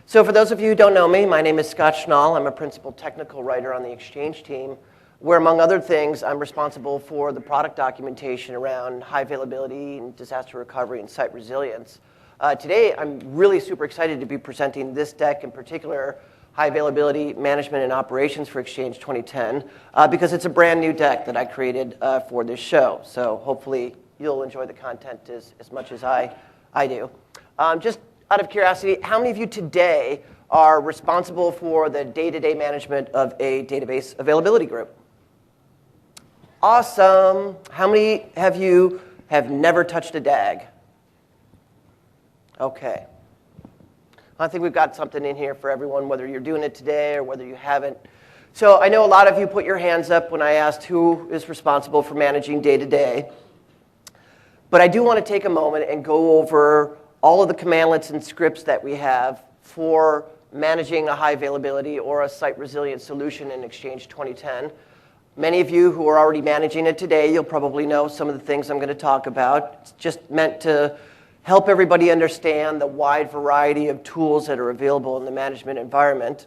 So for those of you who don't know me, my name is Scott Schnall. I'm a principal technical writer on the Exchange team, where among other things, I'm responsible for the product documentation around high availability and disaster recovery and site resilience. Today, I'm really super excited to be presenting this deck in particular, High Availability Management and Operations for Exchange 2010, because it's a brand new deck that I created for this show. So hopefully you'll enjoy the content as much as I do. Just out of curiosity, how many of you today are responsible for the day-to-day management of a database availability group? Awesome. How many of you have never touched a DAG? Okay. I think we've got something in here for everyone, whether you're doing it today or whether you haven't. So I know a lot of you put your hands up when I asked who is responsible for managing day-to-day. But I do want to take a moment and go over all of the commandlets and scripts that we have for managing a high availability or a site resilient solution in Exchange 2010. Many of you who are already managing it today, you'll probably know some of the things I'm going to talk about. It's just meant to help everybody understand the wide variety of tools that are available in the management environment.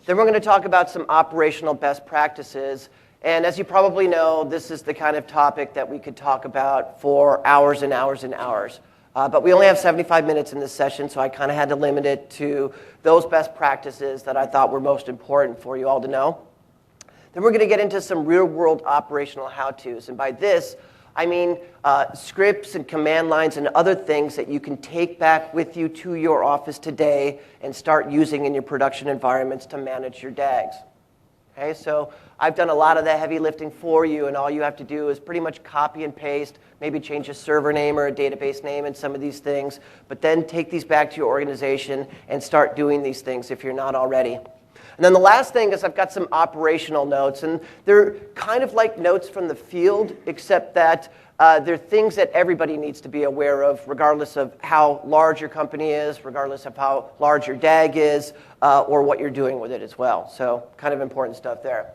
Then we're going to talk about some operational best practices. And as you probably know, this is the kind of topic that we could talk about for hours and hours and hours. But we only have 75 minutes in this session, so I kind of had to limit it to those best practices that I thought were most important for you all to know. Then we're going to get into some real-world operational how-tos. And by this, I mean scripts and command lines and other things that you can take back with you to your office today and start using in your production environments to manage your DAGs. Okay, so I've done a lot of the heavy lifting for you, and all you have to do is pretty much copy and paste, maybe change a server name or a database name in some of these things, but then take these back to your organization and start doing these things if you're not already. And then the last thing is I've got some operational notes, and they're kind of like notes from the field, except that they're things that everybody needs to be aware of, regardless of how large your company is, regardless of how large your DAG is, or what you're doing with it as well. So kind of important stuff there.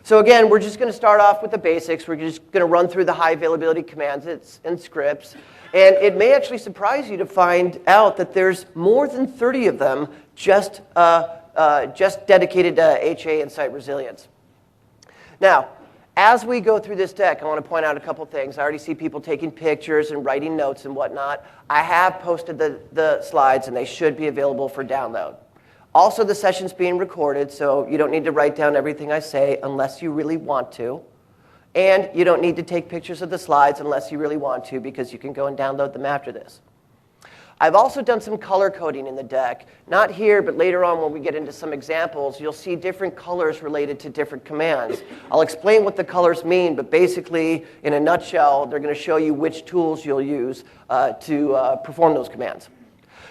So again, we're just going to start off with the basics. We're just going to run through the high availability commands and scripts. And it may actually surprise you to find out that there's more than 30 of them just dedicated to HA and site resilience. Now, as we go through this deck, I want to point out a couple things. I already see people taking pictures and writing notes and whatnot. I have posted the slides, and they should be available for download. Also, the session's being recorded, so you don't need to write down everything I say unless you really want to. And you don't need to take pictures of the slides unless you really want to, because you can go and download them after this. I've also done some color coding in the deck. Not here, but later on when we get into some examples, you'll see different colors related to different commands. I'll explain what the colors mean, but basically, in a nutshell, they're going to show you which tools you'll use to perform those commands.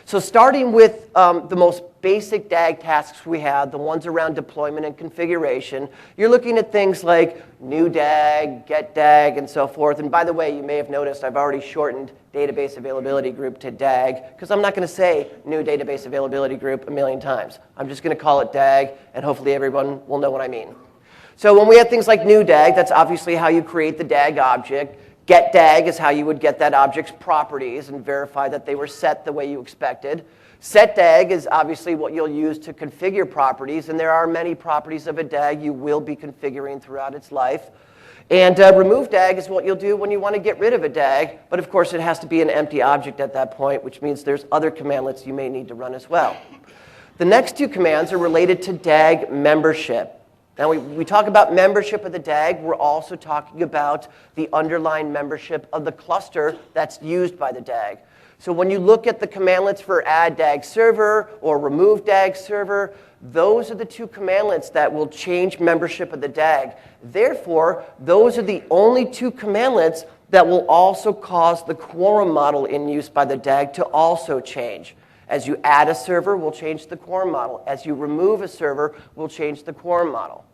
So starting with the most basic DAG tasks we have, the ones around deployment and configuration, you're looking at things like new DAG, get DAG, and so forth. And by the way, you may have noticed I've already shortened database availability group to DAG, because I'm not going to say new database availability group a million times. I'm just going to call it DAG, and hopefully everyone will know what I mean. So when we have things like new DAG, that's obviously how you create the DAG object. Get DAG is how you would get that object's properties and verify that they were set the way you expected. Set DAG is obviously what you'll use to configure properties, and there are many properties of a DAG you will be configuring throughout its life. And remove DAG is what you'll do when you want to get rid of a DAG, but of course it has to be an empty object at that point, which means there's other commandlets you may need to run as well. The next two commands are related to DAG membership. Now, we talk about membership of the DAG. We're also talking about the underlying membership of the cluster that's used by the DAG. So when you look at the commandlets for add DAG server or remove DAG server, those are the two commandlets that will change membership of the DAG. Therefore, those are the only two commandlets that will also cause the quorum model in use by the DAG to also change. As you add a server, we'll change the quorum model. As you remove a server, we'll change the quorum model.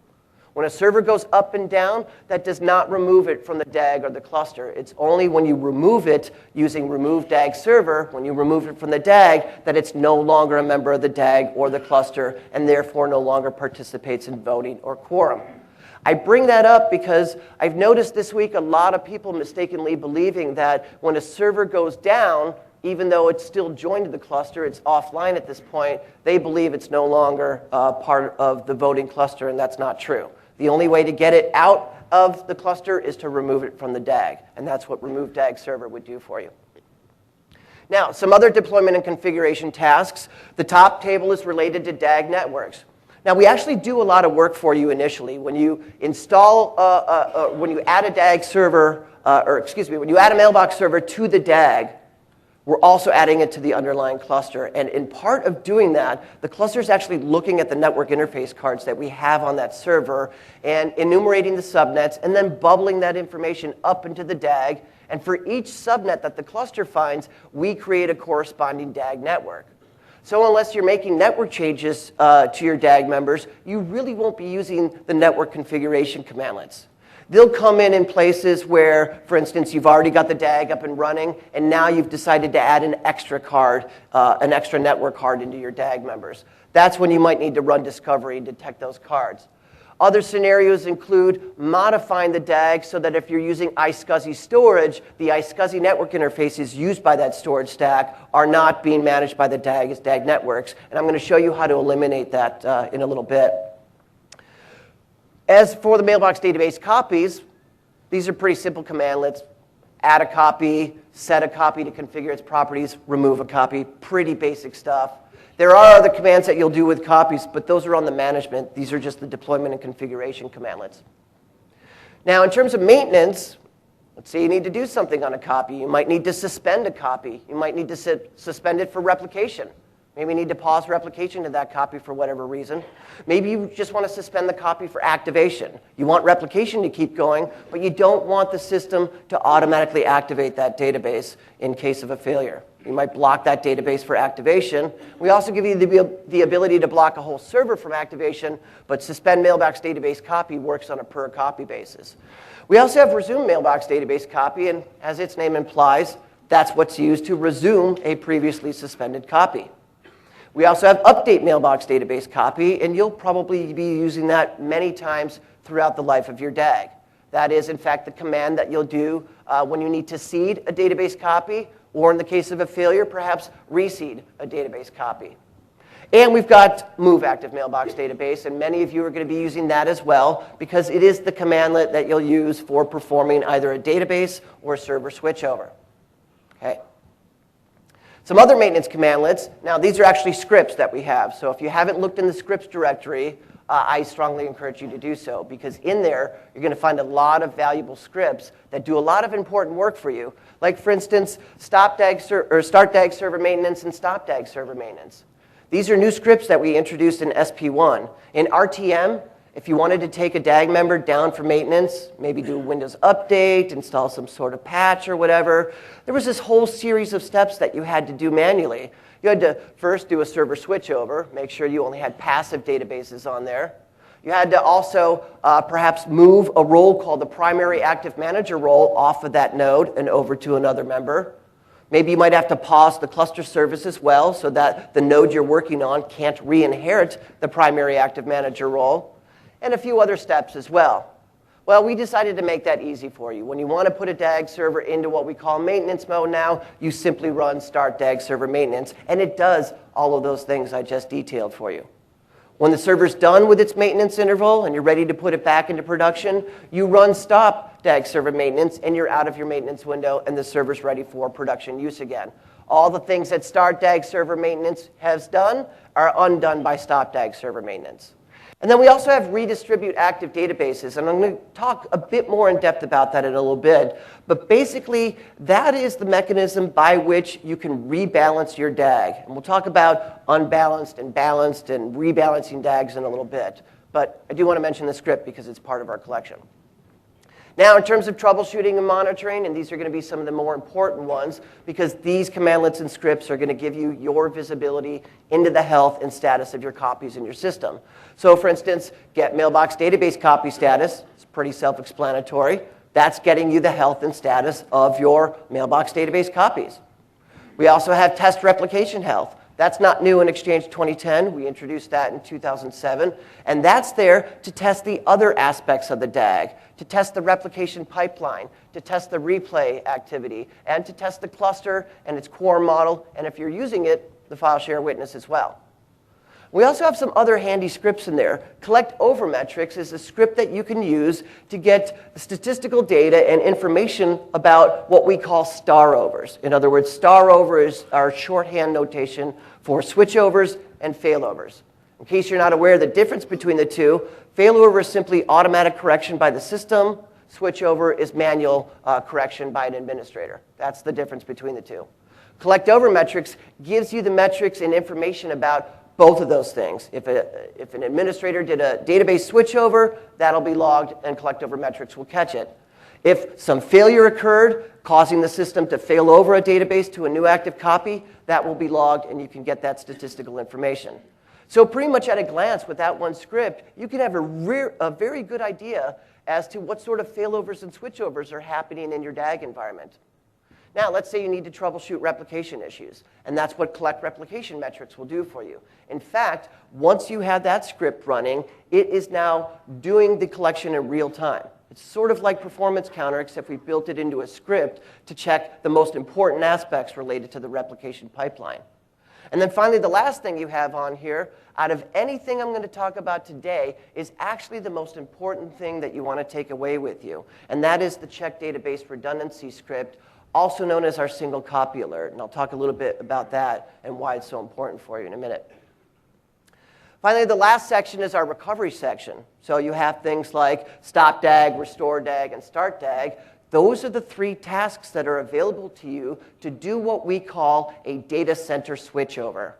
When a server goes up and down, that does not remove it from the DAG or the cluster. It's only when you remove it using remove DAG server, when you remove it from the DAG, that it's no longer a member of the DAG or the cluster and therefore no longer participates in voting or quorum. I bring that up because I've noticed this week a lot of people mistakenly believing that when a server goes down, even though it's still joined to the cluster, it's offline at this point, they believe it's no longer part of the voting cluster, and that's not true. The only way to get it out of the cluster is to remove it from the DAG, and that's what remove DAG server would do for you. Now, some other deployment and configuration tasks. The top table is related to DAG networks. Now, we actually do a lot of work for you initially. When you install, when you add a DAG server, when you add a mailbox server to the DAG, we're also adding it to the underlying cluster. And in part of doing that, the cluster is actually looking at the network interface cards that we have on that server and enumerating the subnets and then bubbling that information up into the DAG. And for each subnet that the cluster finds, we create a corresponding DAG network. So unless you're making network changes to your DAG members, you really won't be using the network configuration commandlets. They'll come in places where, for instance, you've already got the DAG up and running, and now you've decided to add an extra card, an extra network card into your DAG members. That's when you might need to run discovery and detect those cards. Other scenarios include modifying the DAG so that if you're using iSCSI storage, the iSCSI network interfaces used by that storage stack are not being managed by the DAG as DAG networks. And I'm going to show you how to eliminate that in a little bit. As for the mailbox database copies, these are pretty simple commandlets. Add a copy, set a copy to configure its properties, remove a copy. Pretty basic stuff. There are other commands that you'll do with copies, but those are on the management. These are just the deployment and configuration commandlets. Now, in terms of maintenance, let's say you need to do something on a copy. You might need to suspend a copy. You might need to suspend it for replication. Maybe you need to pause replication of that copy for whatever reason. Maybe you just want to suspend the copy for activation. You want replication to keep going, but you don't want the system to automatically activate that database in case of a failure. You might block that database for activation. We also give you the ability to block a whole server from activation, but suspend mailbox database copy works on a per copy basis. We also have resume mailbox database copy, and as its name implies, that's what's used to resume a previously suspended copy. We also have update mailbox database copy, and you'll probably be using that many times throughout the life of your DAG. That is, in fact, the command that you'll do when you need to seed a database copy, or in the case of a failure, perhaps reseed a database copy. And we've got move active mailbox database, and many of you are going to be using that as well because it is the commandlet that you'll use for performing either a database or a server switchover. Okay. Some other maintenance commandlets. Now, these are actually scripts that we have. So if you haven't looked in the scripts directory, I strongly encourage you to do so because in there, you're going to find a lot of valuable scripts that do a lot of important work for you. Like, for instance, start DAG server maintenance and stop DAG server maintenance. These are new scripts that we introduced in SP1. In RTM, if you wanted to take a DAG member down for maintenance, maybe do a Windows update, install some sort of patch or whatever, there was this whole series of steps that you had to do manually. You had to first do a server switchover, make sure you only had passive databases on there. You had to also perhaps move a role called the primary active manager role off of that node and over to another member. Maybe you might have to pause the cluster service as well so that the node you're working on can't re-inherit the primary active manager role. And a few other steps as well. Well, we decided to make that easy for you. When you want to put a DAG server into what we call maintenance mode now, you simply run start DAG server maintenance, and it does all of those things I just detailed for you. When the server's done with its maintenance interval and you're ready to put it back into production, you run stop DAG server maintenance, and you're out of your maintenance window, and the server's ready for production use again. All the things that start DAG server maintenance has done are undone by stop DAG server maintenance. And then we also have redistribute active databases, and I'm going to talk a bit more in depth about that in a little bit. But basically, that is the mechanism by which you can rebalance your DAG. And we'll talk about unbalanced and balanced and rebalancing DAGs in a little bit. But I do want to mention the script because it's part of our collection. Now, in terms of troubleshooting and monitoring, and these are going to be some of the more important ones, because these commandlets and scripts are going to give you your visibility into the health and status of your copies in your system. So, for instance, get mailbox database copy status. It's pretty self-explanatory. That's getting you the health and status of your mailbox database copies. We also have test replication health. That's not new in Exchange 2010. We introduced that in 2007. And that's there to test the other aspects of the DAG, to test the replication pipeline, to test the replay activity, and to test the cluster and its quorum model, and if you're using it, the file share witness as well. We also have some other handy scripts in there. Collect over metrics is a script that you can use to get statistical data and information about what we call star overs. In other words, star over is our shorthand notation for switchovers and failovers. In case you're not aware, the difference between the two, failover is simply automatic correction by the system. Switchover is manual correction by an administrator. That's the difference between the two. Collect over metrics gives you the metrics and information about both of those things. If an administrator did a database switchover, that'll be logged and collect over metrics will catch it. If some failure occurred, causing the system to fail over a database to a new active copy, that will be logged and you can get that statistical information. So pretty much at a glance with that one script, you can have a very good idea as to what sort of failovers and switchovers are happening in your DAG environment. Now, let's say you need to troubleshoot replication issues, and that's what collect replication metrics will do for you. In fact, once you have that script running, it is now doing the collection in real time. It's sort of like Performance Counter, except we built it into a script to check the most important aspects related to the replication pipeline. And then finally, the last thing you have on here, out of anything I'm going to talk about today, is actually the most important thing that you want to take away with you, and that is the check database redundancy script, also known as our single copy alert. And I'll talk a little bit about that and why it's so important for you in a minute. Finally, the last section is our recovery section. So you have things like stop DAG, restore DAG, and start DAG. Those are the three tasks that are available to you to do what we call a data center switchover.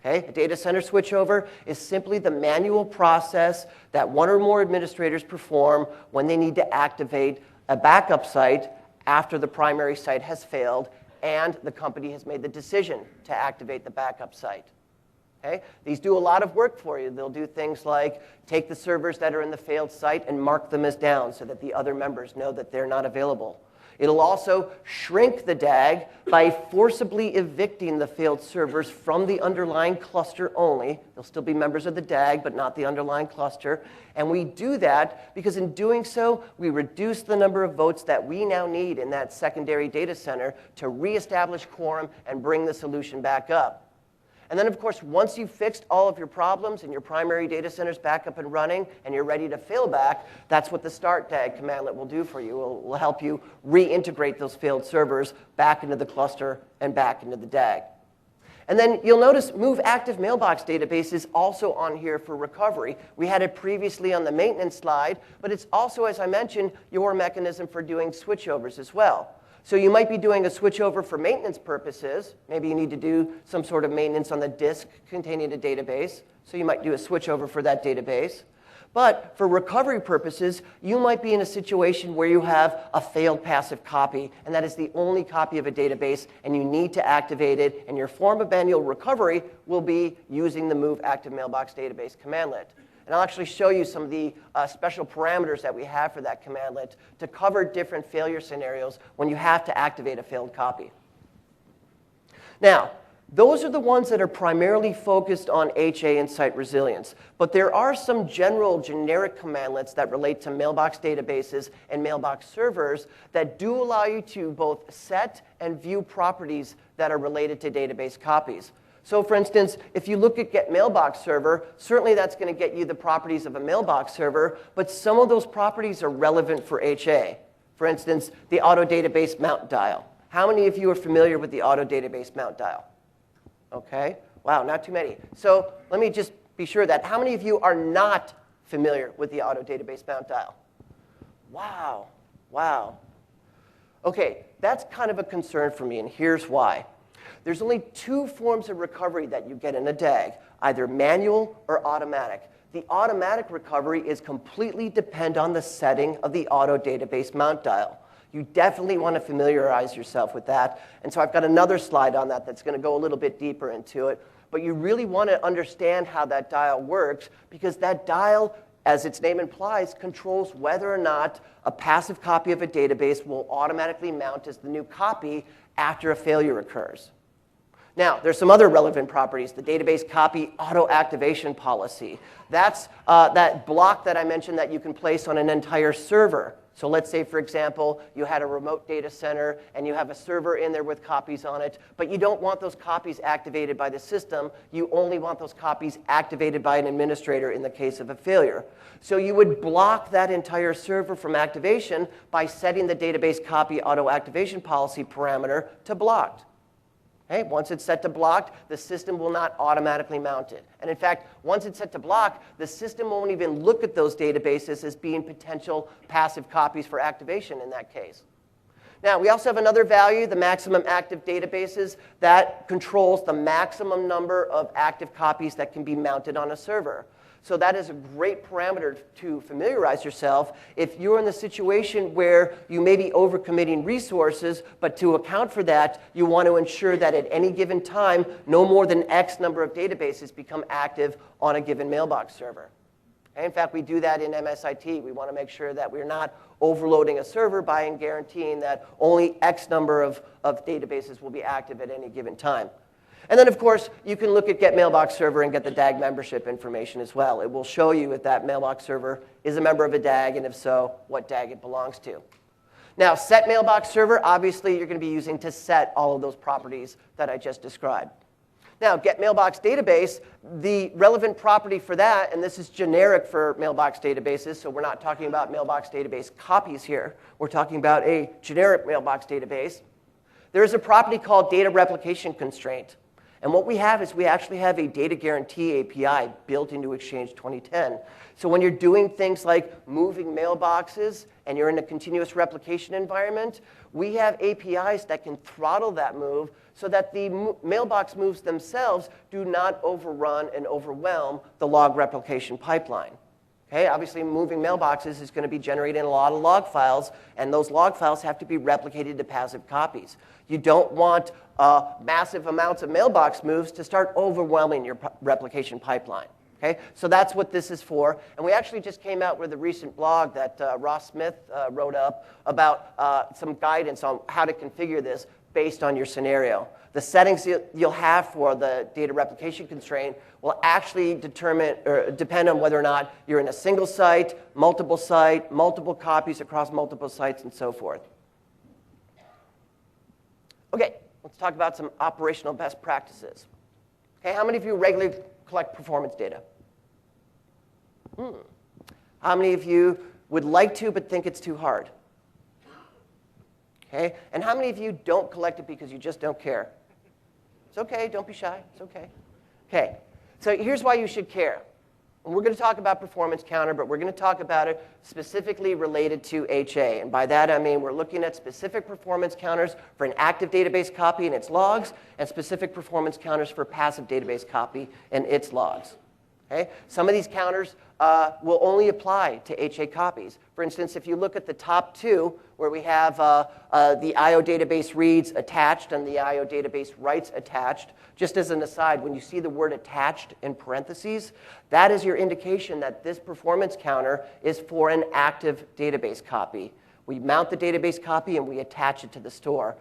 Okay? A data center switchover is simply the manual process that one or more administrators perform when they need to activate a backup site after the primary site has failed and the company has made the decision to activate the backup site. Okay? These do a lot of work for you. They'll do things like take the servers that are in the failed site and mark them as down so that the other members know that they're not available. It'll also shrink the DAG by forcibly evicting the failed servers from the underlying cluster only. They'll still be members of the DAG, but not the underlying cluster. And we do that because in doing so, we reduce the number of votes that we now need in that secondary data center to reestablish quorum and bring the solution back up. And then, of course, once you've fixed all of your problems and your primary data center's back up and running and you're ready to fail back, that's what the start DAG commandlet will do for you. It will help you reintegrate those failed servers back into the cluster and back into the DAG. And then you'll notice Move Active Mailbox Database is also on here for recovery. We had it previously on the maintenance slide, but it's also, as I mentioned, your mechanism for doing switchovers as well. So you might be doing a switchover for maintenance purposes. Maybe you need to do some sort of maintenance on the disk containing a database. So you might do a switchover for that database. But for recovery purposes, you might be in a situation where you have a failed passive copy, and that is the only copy of a database, and you need to activate it, and your form of manual recovery will be using the Move Active Mailbox Database commandlet. And I'll actually show you some of the special parameters that we have for that commandlet to cover different failure scenarios when you have to activate a failed copy. Now, those are the ones that are primarily focused on HA and site resilience. But there are some general generic commandlets that relate to mailbox databases and mailbox servers that do allow you to both set and view properties that are related to database copies. So for instance, if you look at Get Mailbox Server, certainly that's going to get you the properties of a mailbox server, but some of those properties are relevant for HA. For instance, the Auto Database Mount Dial. How many of you are familiar with the Auto Database Mount Dial? Okay, wow, not too many. So let me just be sure that how many of you are not familiar with the Auto Database Mount Dial? Wow, wow. Okay, that's kind of a concern for me, and here's why. There's only two forms of recovery that you get in a DAG, either manual or automatic. The automatic recovery is completely dependent on the setting of the Auto Database Mount Dial. You definitely want to familiarize yourself with that. And so I've got another slide on that that's going to go a little bit deeper into it. But you really want to understand how that dial works, because that dial, as its name implies, controls whether or not a passive copy of a database will automatically mount as the new copy after a failure occurs. Now, there's some other relevant properties. The database copy auto-activation policy. That's that block that I mentioned that you can place on an entire server. So let's say, for example, you had a remote data center and you have a server in there with copies on it, but you don't want those copies activated by the system. You only want those copies activated by an administrator in the case of a failure. So you would block that entire server from activation by setting the database copy auto-activation policy parameter to blocked. Okay? Once it's set to blocked, the system will not automatically mount it. And in fact, once it's set to block, the system won't even look at those databases as being potential passive copies for activation in that case. Now, we also have another value, the maximum active databases, that controls the maximum number of active copies that can be mounted on a server. So that is a great parameter to familiarize yourself if you're in the situation where you may be overcommitting resources, but to account for that, you want to ensure that at any given time, no more than X number of databases become active on a given mailbox server. And in fact, we do that in MSIT. We want to make sure that we're not overloading a server by guaranteeing that only X number of databases will be active at any given time. And then, of course, you can look at Get Mailbox Server and get the DAG membership information as well. It will show you if that mailbox server is a member of a DAG, and if so, what DAG it belongs to. Now, Set Mailbox Server, obviously, you're going to be using to set all of those properties that I just described. Now, Get Mailbox Database, the relevant property for that, and this is generic for mailbox databases, so we're not talking about mailbox database copies here. We're talking about a generic mailbox database. There is a property called Data Replication Constraint. And what we have is we actually have a data guarantee API built into Exchange 2010. So when you're doing things like moving mailboxes and you're in a continuous replication environment, we have APIs that can throttle that move so that the mailbox moves themselves do not overrun and overwhelm the log replication pipeline. Okay, obviously, moving mailboxes is going to be generating a lot of log files, and those log files have to be replicated to passive copies. You don't want massive amounts of mailbox moves to start overwhelming your replication pipeline. Okay, so that's what this is for. And we actually just came out with a recent blog that Ross Smith wrote up about some guidance on how to configure this based on your scenario. The settings you'll have for the data replication constraint will actually depend on whether or not you're in a single site, multiple copies across multiple sites, and so forth. Okay, let's talk about some operational best practices. Okay, how many of you regularly collect performance data? How many of you would like to but think it's too hard? Okay, and how many of you don't collect it because you just don't care? It's okay, don't be shy, it's okay. Okay, so here's why you should care. And we're going to talk about performance counter, but we're going to talk about it specifically related to HA. And by that I mean we're looking at specific performance counters for an active database copy and its logs, and specific performance counters for passive database copy and its logs. Okay? Some of these counters will only apply to HA copies. For instance, if you look at the top two, where we have the IO database reads attached and the IO database writes attached, just as an aside, when you see the word attached in parentheses, that is your indication that this performance counter is for an active database copy. We mount the database copy and we attach it to the store.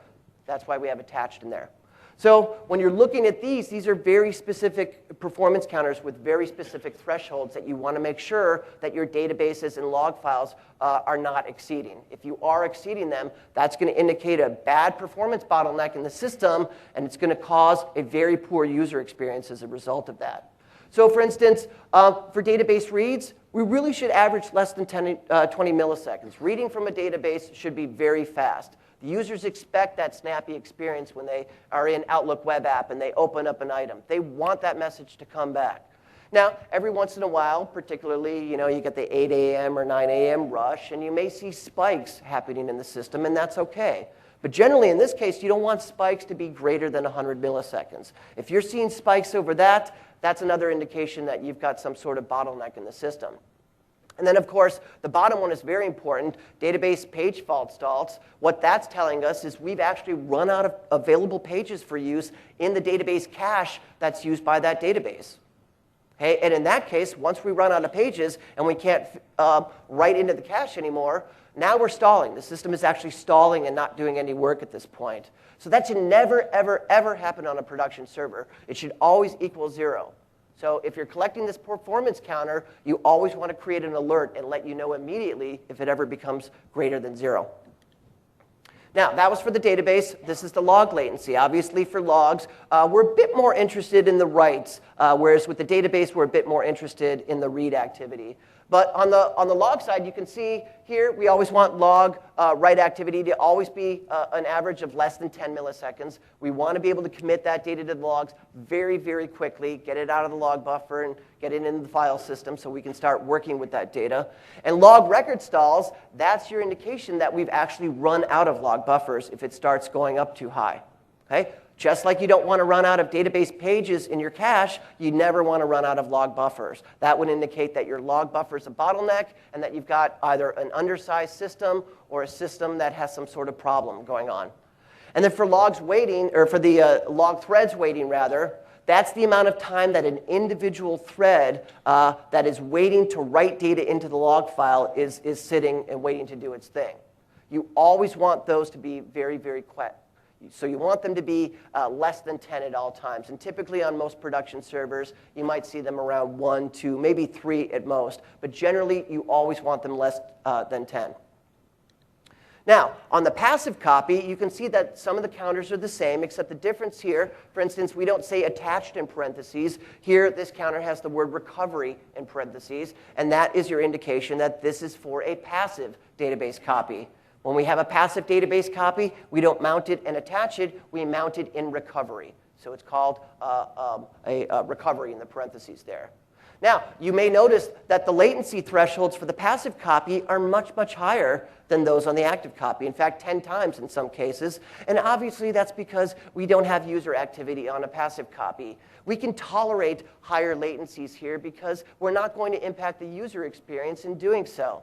That's why we have attached in there. So when you're looking at these are very specific performance counters with very specific thresholds that you want to make sure that your databases and log files are not exceeding. If you are exceeding them, that's going to indicate a bad performance bottleneck in the system, and it's going to cause a very poor user experience as a result of that. So for instance, for database reads, we really should average less than 20 milliseconds. Reading from a database should be very fast. The users expect that snappy experience when they are in Outlook web app and they open up an item. They want that message to come back. Now, every once in a while, particularly, you get the 8 a.m. or 9 a.m. rush, and you may see spikes happening in the system, and that's okay. But generally, in this case, you don't want spikes to be greater than 100 milliseconds. If you're seeing spikes over that, that's another indication that you've got some sort of bottleneck in the system. And then, of course, the bottom one is very important, database page fault stalls. What that's telling us is we've actually run out of available pages for use in the database cache that's used by that database. Okay? And in that case, once we run out of pages and we can't write into the cache anymore, Now we're stalling. The system is actually stalling and not doing any work at this point. So that should never, ever, ever happen on a production server. It should always equal 0. So if you're collecting this performance counter, you always want to create an alert and let you know immediately if it ever becomes greater than 0. Now, that was for the database. This is the log latency. Obviously, for logs, we're a bit more interested in the writes, whereas with the database, we're a bit more interested in the read activity. But on the log side, you can see here, we always want log write activity to always be an average of less than 10 milliseconds. We want to be able to commit that data to the logs very, very quickly, get it out of the log buffer and get it into the file system so we can start working with that data. And log record stalls, that's your indication that we've actually run out of log buffers if it starts going up too high. Okay? Just like you don't want to run out of database pages in your cache, you never want to run out of log buffers. That would indicate that your log buffer is a bottleneck and that you've got either an undersized system or a system that has some sort of problem going on. And then for logs waiting, or for the log threads waiting rather, that's the amount of time that an individual thread that is waiting to write data into the log file is sitting and waiting to do its thing. You always want those to be very, very quick. So you want them to be less than 10 at all times. And typically on most production servers, you might see them around 1, 2, maybe 3 at most. But generally, you always want them less than 10. Now, on the passive copy, you can see that some of the counters are the same, except the difference here, for instance, we don't say attached in parentheses. Here, this counter has the word recovery in parentheses. And that is your indication that this is for a passive database copy. When we have a passive database copy, we don't mount it and attach it. We mount it in recovery. So it's called a recovery in the parentheses there. Now, you may notice that the latency thresholds for the passive copy are much, much higher than those on the active copy. In fact, 10 times in some cases. And obviously, that's because we don't have user activity on a passive copy. We can tolerate higher latencies here because we're not going to impact the user experience in doing so.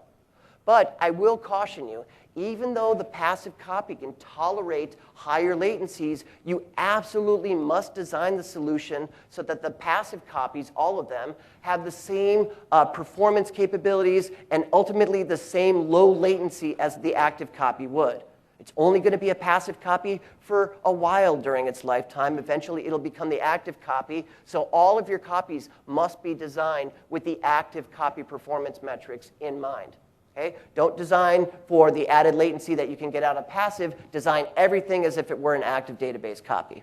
But I will caution you, even though the passive copy can tolerate higher latencies, you absolutely must design the solution so that the passive copies, all of them, have the same performance capabilities and ultimately the same low latency as the active copy would. It's only going to be a passive copy for a while during its lifetime. Eventually, it'll become the active copy. So all of your copies must be designed with the active copy performance metrics in mind. Okay? Don't design for the added latency that you can get out of passive. Design everything as if it were an active database copy.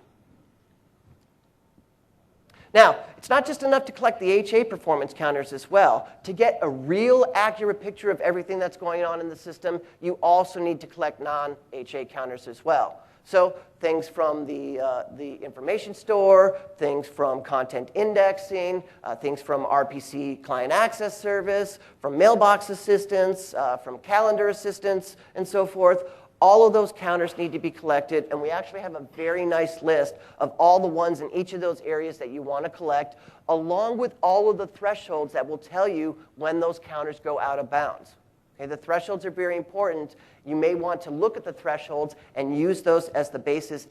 Now, it's not just enough to collect the HA performance counters as well. To get a real accurate picture of everything that's going on in the system, you also need to collect non-HA counters as well. So things from the information store, things from content indexing, things from RPC client access service, from mailbox assistance, from calendar assistance, and so forth. All of those counters need to be collected, and we actually have a very nice list of all the ones in each of those areas that you want to collect, along with all of the thresholds that will tell you when those counters go out of bounds. Okay, the thresholds are very important. You may want to look at the thresholds and use those as the basis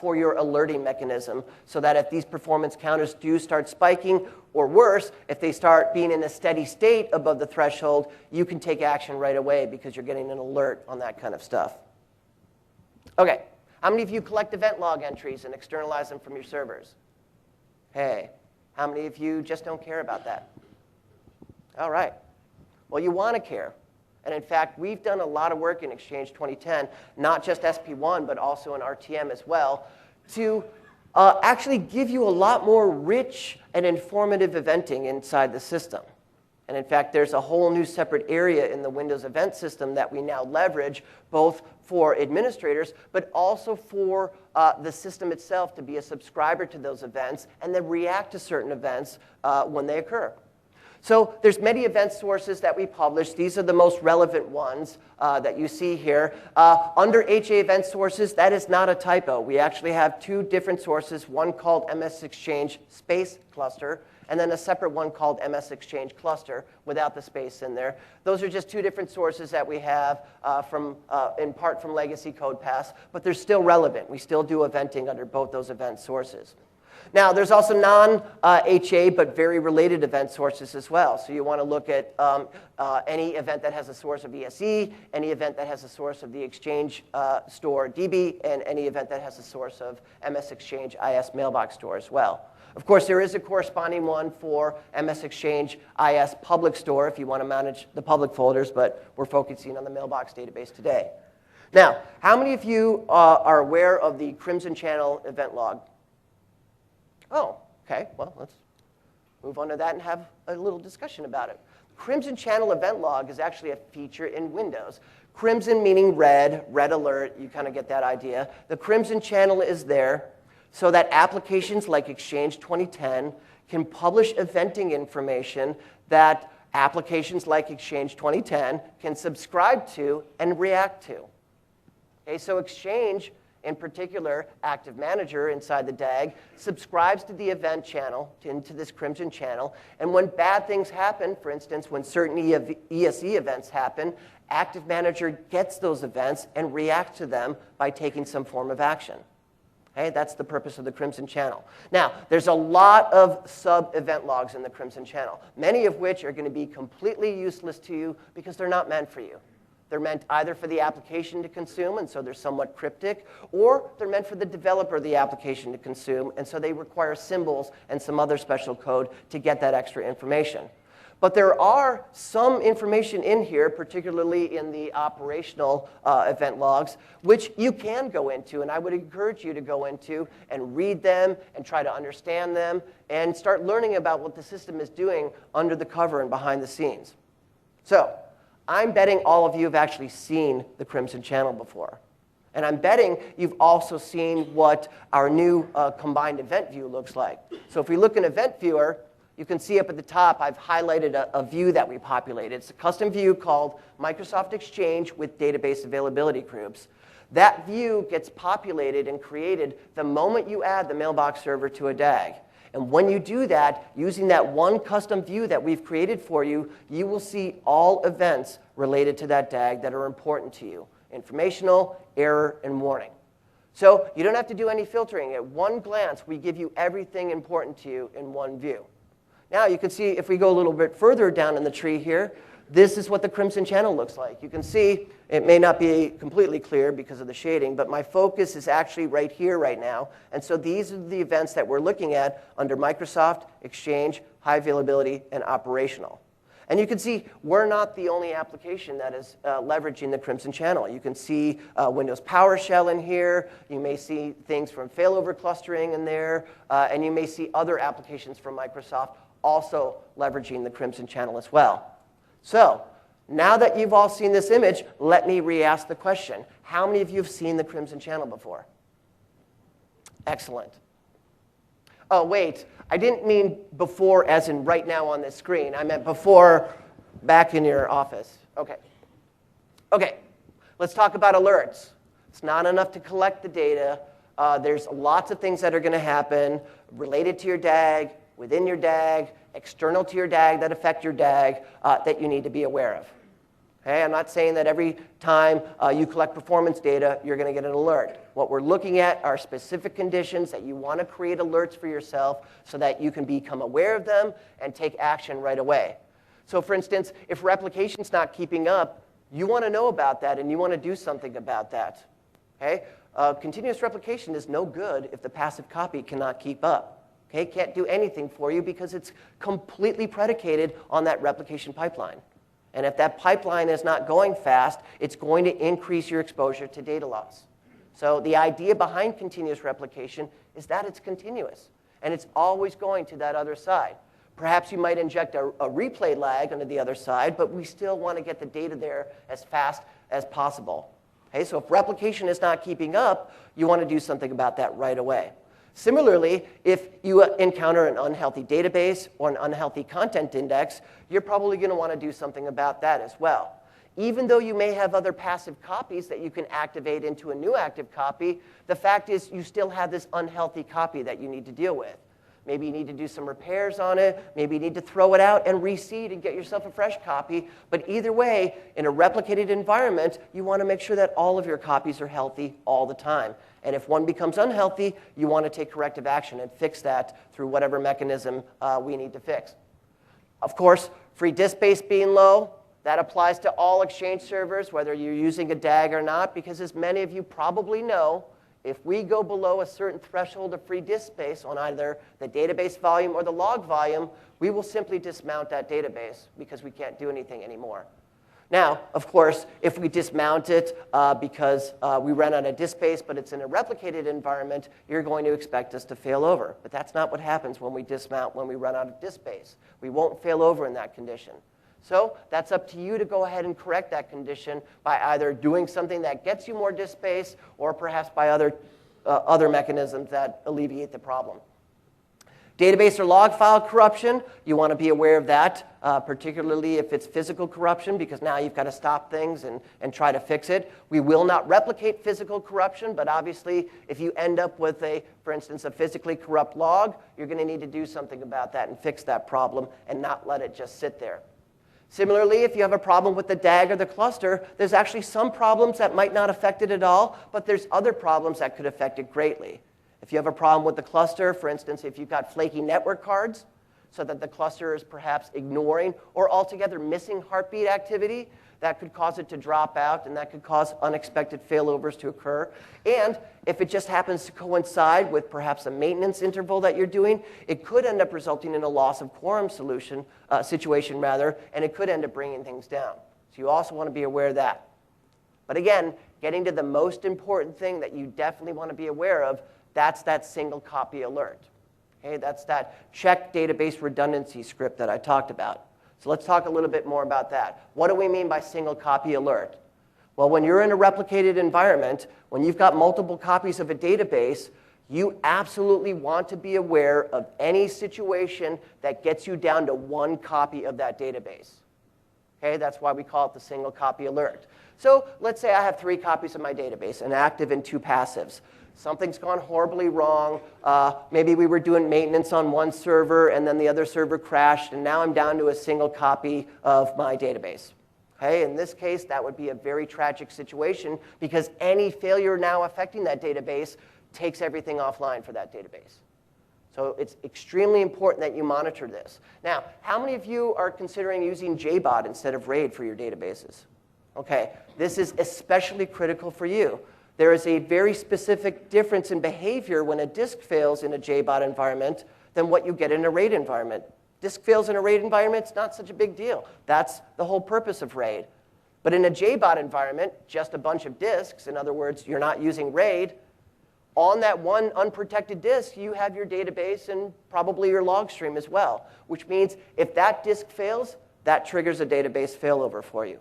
for your alerting mechanism so that if these performance counters do start spiking, or worse, if they start being in a steady state above the threshold, you can take action right away because you're getting an alert on that kind of stuff. Okay, how many of you collect event log entries and externalize them from your servers? Hey, how many of you just don't care about that? All right. Well, you want to care. And in fact, we've done a lot of work in Exchange 2010, not just SP1, but also in RTM as well, to actually give you a lot more rich and informative eventing inside the system. And in fact, there's a whole new separate area in the Windows event system that we now leverage, both for administrators, but also for the system itself to be a subscriber to those events and then react to certain events when they occur. So there's many event sources that we publish. These are the most relevant ones that you see here. Under HA event sources, that is not a typo. We actually have two different sources, one called MS Exchange Space Cluster, and then a separate one called MS Exchange Cluster without the space in there. Those are just two different sources that we have in part from Legacy CodePass, but they're still relevant. We still do eventing under both those event sources. Now, there's also non-HA but very related event sources as well. So you want to look at any event that has a source of ESE, any event that has a source of the Exchange Store DB, and any event that has a source of MS Exchange IS Mailbox Store as well. Of course, there is a corresponding one for MS Exchange IS Public Store if you want to manage the public folders, but we're focusing on the mailbox database today. Now, how many of you are aware of the Crimson Channel event log? Oh, okay. Well, let's move on to that and have a little discussion about it. Crimson Channel event log is actually a feature in Windows. Crimson meaning red, red alert, you kind of get that idea. The Crimson Channel is there so that applications like Exchange 2010 can publish eventing information that applications like Exchange 2010 can subscribe to and react to. Okay, so Exchange, in particular, Active Manager inside the DAG, subscribes to the event channel, into this Crimson Channel, and when bad things happen, for instance, when certain ESE events happen, Active Manager gets those events and reacts to them by taking some form of action. Okay, that's the purpose of the Crimson Channel. Now, there's a lot of sub-event logs in the Crimson Channel, many of which are going to be completely useless to you because they're not meant for you. They're meant either for the application to consume, and so they're somewhat cryptic, or they're meant for the developer of the application to consume, and so they require symbols and some other special code to get that extra information. But there are some information in here, particularly in the operational event logs, which you can go into, and I would encourage you to go into and read them and try to understand them and start learning about what the system is doing under the cover and behind the scenes. So, I'm betting all of you have actually seen the Crimson Channel before. And I'm betting you've also seen what our new combined event view looks like. So if we look in Event Viewer, you can see up at the top I've highlighted a view that we populated. It's a custom view called Microsoft Exchange with Database Availability Groups. That view gets populated and created the moment you add the mailbox server to a DAG. And when you do that, using that one custom view that we've created for you, you will see all events related to that DAG that are important to you. Informational, error, and warning. So you don't have to do any filtering. At one glance, we give you everything important to you in one view. Now you can see if we go a little bit further down in the tree here, this is what the Crimson Channel looks like. You can see it may not be completely clear because of the shading, but my focus is actually right here right now. And so these are the events that we're looking at under Microsoft, Exchange, High Availability, and Operational. And you can see we're not the only application that is leveraging the Crimson Channel. You can see Windows PowerShell in here. You may see things from failover clustering in there. And you may see other applications from Microsoft also leveraging the Crimson Channel as well. So, now that you've all seen this image, let me re-ask the question. How many of you have seen the Crimson Channel before? Excellent. Oh, wait. I didn't mean before as in right now on this screen. I meant before back in your office. Okay. Okay. Let's talk about alerts. It's not enough to collect the data. There's lots of things that are going to happen related to your DAG, within your DAG, external to your DAG that affect your DAG that you need to be aware of. Okay? I'm not saying that every time you collect performance data, you're going to get an alert. What we're looking at are specific conditions that you want to create alerts for yourself so that you can become aware of them and take action right away. So for instance, if replication's not keeping up, you want to know about that and you want to do something about that. Okay? Continuous replication is no good if the passive copy cannot keep up. Okay, can't do anything for you because it's completely predicated on that replication pipeline. And if that pipeline is not going fast, it's going to increase your exposure to data loss. So the idea behind continuous replication is that it's continuous. And it's always going to that other side. Perhaps you might inject a replay lag onto the other side, but we still want to get the data there as fast as possible. Okay, so if replication is not keeping up, you want to do something about that right away. Similarly, if you encounter an unhealthy database or an unhealthy content index, you're probably going to want to do something about that as well. Even though you may have other passive copies that you can activate into a new active copy, the fact is you still have this unhealthy copy that you need to deal with. Maybe you need to do some repairs on it. Maybe you need to throw it out and reseed and get yourself a fresh copy. But either way, in a replicated environment, you want to make sure that all of your copies are healthy all the time. And if one becomes unhealthy, you want to take corrective action and fix that through whatever mechanism we need to fix. Of course, free disk space being low, that applies to all Exchange servers, whether you're using a DAG or not, because as many of you probably know, if we go below a certain threshold of free disk space on either the database volume or the log volume, we will simply dismount that database because we can't do anything anymore. Now, of course, if we dismount it because we ran out of disk space, but it's in a replicated environment, you're going to expect us to fail over. But that's not what happens when we dismount when we run out of disk space. We won't fail over in that condition. So that's up to you to go ahead and correct that condition by either doing something that gets you more disk space or perhaps by other mechanisms that alleviate the problem. Database or log file corruption, you want to be aware of that, particularly if it's physical corruption, because now you've got to stop things and try to fix it. We will not replicate physical corruption, but obviously if you end up with, for instance, a physically corrupt log, you're going to need to do something about that and fix that problem and not let it just sit there. Similarly, if you have a problem with the DAG or the cluster, there's actually some problems that might not affect it at all, but there's other problems that could affect it greatly. If you have a problem with the cluster, for instance, if you've got flaky network cards, so that the cluster is perhaps ignoring or altogether missing heartbeat activity, that could cause it to drop out, and that could cause unexpected failovers to occur. And if it just happens to coincide with perhaps a maintenance interval that you're doing, it could end up resulting in a loss of quorum situation, and it could end up bringing things down. So you also want to be aware of that. But again, getting to the most important thing that you definitely want to be aware of, that's that single copy alert. Okay, that's that check database redundancy script that I talked about. So let's talk a little bit more about that. What do we mean by single copy alert? Well, when you're in a replicated environment, when you've got multiple copies of a database, you absolutely want to be aware of any situation that gets you down to one copy of that database. Okay, that's why we call it the single copy alert. So let's say I have 3 copies of my database, an active and 2 passives. Something's gone horribly wrong. Maybe we were doing maintenance on one server, and then the other server crashed, and now I'm down to a single copy of my database. Okay? In this case, that would be a very tragic situation because any failure now affecting that database takes everything offline for that database. So it's extremely important that you monitor this. Now, how many of you are considering using JBOD instead of RAID for your databases? Okay, this is especially critical for you. There is a very specific difference in behavior when a disk fails in a JBOD environment than what you get in a RAID environment. Disk fails in a RAID environment, it's not such a big deal. That's the whole purpose of RAID. But in a JBOD environment, just a bunch of disks, in other words, you're not using RAID, on that one unprotected disk, you have your database and probably your log stream as well, which means if that disk fails, that triggers a database failover for you.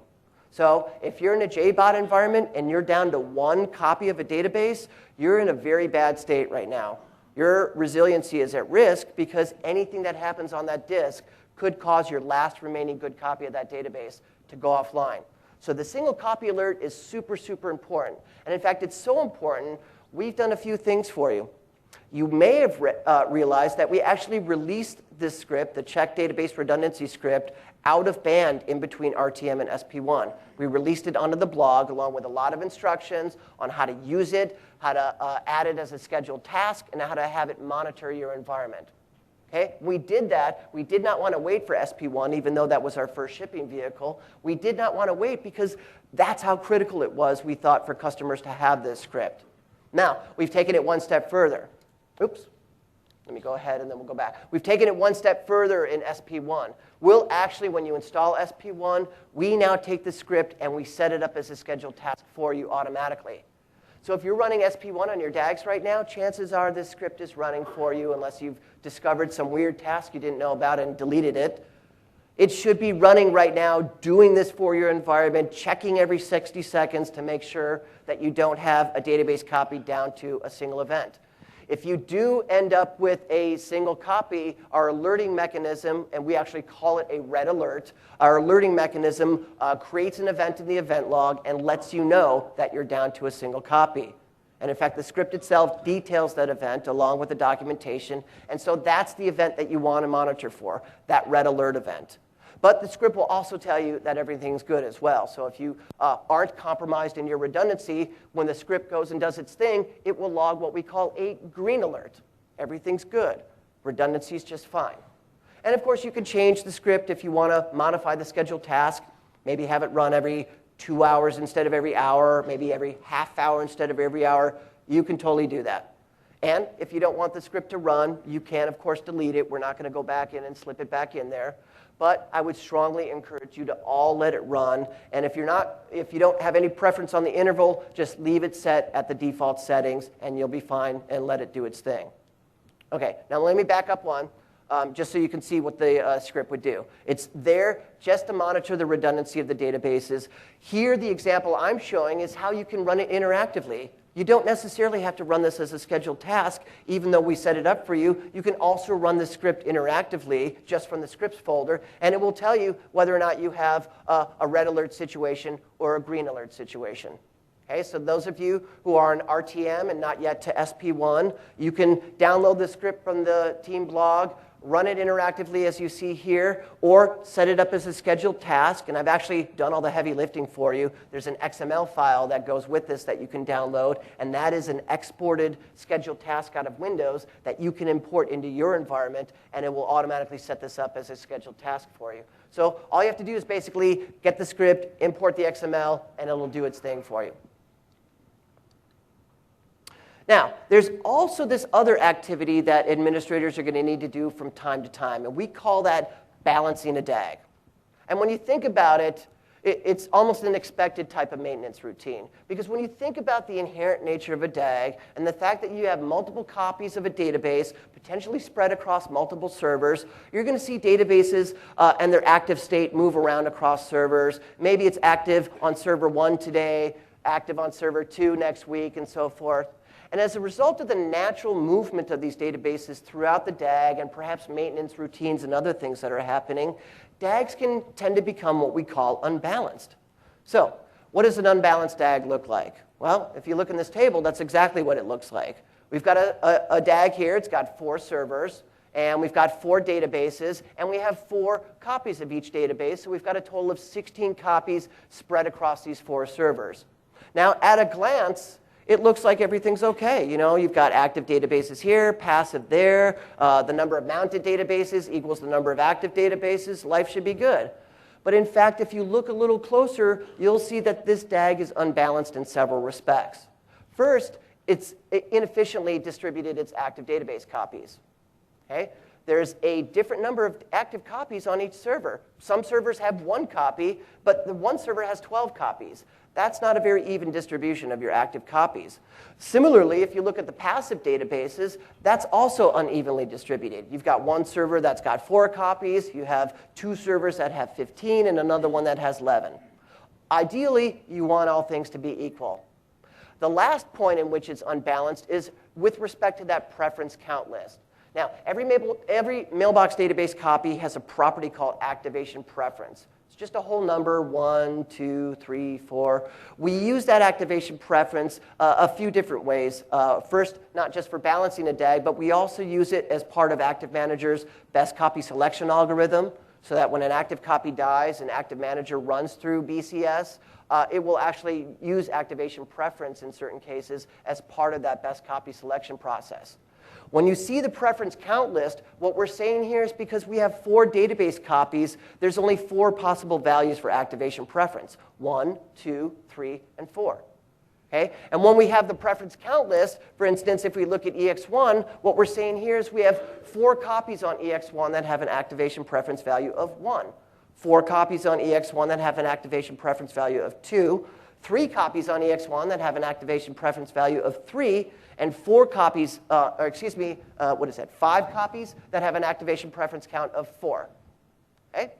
So if you're in a JBOD environment and you're down to one copy of a database, you're in a very bad state right now. Your resiliency is at risk because anything that happens on that disk could cause your last remaining good copy of that database to go offline. So the single copy alert is super, super important. And in fact, it's so important, we've done a few things for you. You may have realized that we actually released this script, the check database redundancy script, out of band in between RTM and SP1. We released it onto the blog along with a lot of instructions on how to use it, how to add it as a scheduled task, and how to have it monitor your environment. Okay? We did that. We did not want to wait for SP1, even though that was our first shipping vehicle. We did not want to wait because that's how critical it was, we thought, for customers to have this script. Now, we've taken it one step further. Oops. Let me go ahead and then we'll go back. We've taken it one step further in SP1. We'll actually, when you install SP1, we now take the script and we set it up as a scheduled task for you automatically. So if you're running SP1 on your DAGs right now, chances are this script is running for you unless you've discovered some weird task you didn't know about and deleted it. It should be running right now, doing this for your environment, checking every 60 seconds to make sure that you don't have a database copy down to a single event. If you do end up with a single copy, our alerting mechanism, and we actually call it a red alert, our alerting mechanism creates an event in the event log and lets you know that you're down to a single copy. And in fact, the script itself details that event along with the documentation. And so that's the event that you want to monitor for, that red alert event. But the script will also tell you that everything's good as well. So if you aren't compromised in your redundancy, when the script goes and does its thing, it will log what we call a green alert. Everything's good. Redundancy is just fine. And of course, you can change the script if you want to modify the scheduled task, maybe have it run every 2 hours instead of every hour, maybe every half hour instead of every hour. You can totally do that. And if you don't want the script to run, you can, of course, delete it. We're not going to go back in and slip it back in there. But I would strongly encourage you to all let it run. And if you don't have any preference on the interval, just leave it set at the default settings, and you'll be fine, and let it do its thing. OK, now let me back up one. Just so you can see what the script would do. It's there just to monitor the redundancy of the databases. Here, the example I'm showing is how you can run it interactively. You don't necessarily have to run this as a scheduled task, even though we set it up for you. You can also run the script interactively just from the scripts folder, and it will tell you whether or not you have a red alert situation or a green alert situation. Okay, so those of you who are in RTM and not yet to SP1, you can download the script from the team blog, run it interactively as you see here, or set it up as a scheduled task. And I've actually done all the heavy lifting for you. There's an XML file that goes with this that you can download, and that is an exported scheduled task out of Windows that you can import into your environment, and it will automatically set this up as a scheduled task for you. So all you have to do is basically get the script, import the XML, and it'll do its thing for you. Now, there's also this other activity that administrators are going to need to do from time to time, and we call that balancing a DAG. And when you think about it, it's almost an expected type of maintenance routine. Because when you think about the inherent nature of a DAG and the fact that you have multiple copies of a database potentially spread across multiple servers, you're going to see databases and their active state move around across servers. Maybe it's active on server 1 today, active on server 2 next week, and so forth. And as a result of the natural movement of these databases throughout the DAG and perhaps maintenance routines and other things that are happening, DAGs can tend to become what we call unbalanced. So what does an unbalanced DAG look like? Well, if you look in this table, that's exactly what it looks like. We've got a DAG here. It's got 4 servers. And we've got 4 databases. And we have 4 copies of each database. So we've got a total of 16 copies spread across these 4 servers. Now, at a glance, it looks like everything's OK. You know, you've got active databases here, passive there. The number of mounted databases equals the number of active databases. Life should be good. But in fact, if you look a little closer, you'll see that this DAG is unbalanced in several respects. First, it's inefficiently distributed its active database copies. Okay? There's a different number of active copies on each server. Some servers have 1 copy, but the one server has 12 copies. That's not a very even distribution of your active copies. Similarly, if you look at the passive databases, that's also unevenly distributed. You've got one server that's got 4 copies. You have 2 servers that have 15 and another one that has 11. Ideally, you want all things to be equal. The last point in which it's unbalanced is with respect to that preference count list. Now, every mailbox database copy has a property called activation preference. It's just a whole number, 1, 2, 3, 4. We use that activation preference a few different ways. First, not just for balancing a DAG, but we also use it as part of Active Manager's best copy selection algorithm, so that when an active copy dies and Active Manager runs through BCS, it will actually use activation preference in certain cases as part of that best copy selection process. When you see the preference count list, what we're saying here is because we have 4 database copies, there's only 4 possible values for activation preference: 1, 2, 3, and 4. Okay? And when we have the preference count list, for instance, if we look at EX1, what we're saying here is we have 4 copies on EX1 that have an activation preference value of 1, 4 copies on EX1 that have an activation preference value of 2, 3 copies on EX1 that have an activation preference value of 3, and 4 copies, 5 copies that have an activation preference count of 4. Okay?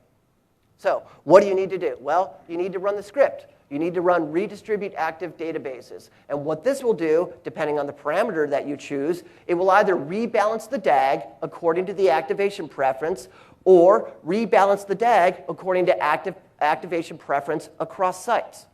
So what do you need to do? Well, you need to run the script. You need to run redistribute active databases. And what this will do, depending on the parameter that you choose, it will either rebalance the DAG according to the activation preference or rebalance the DAG according to activation preference across sites.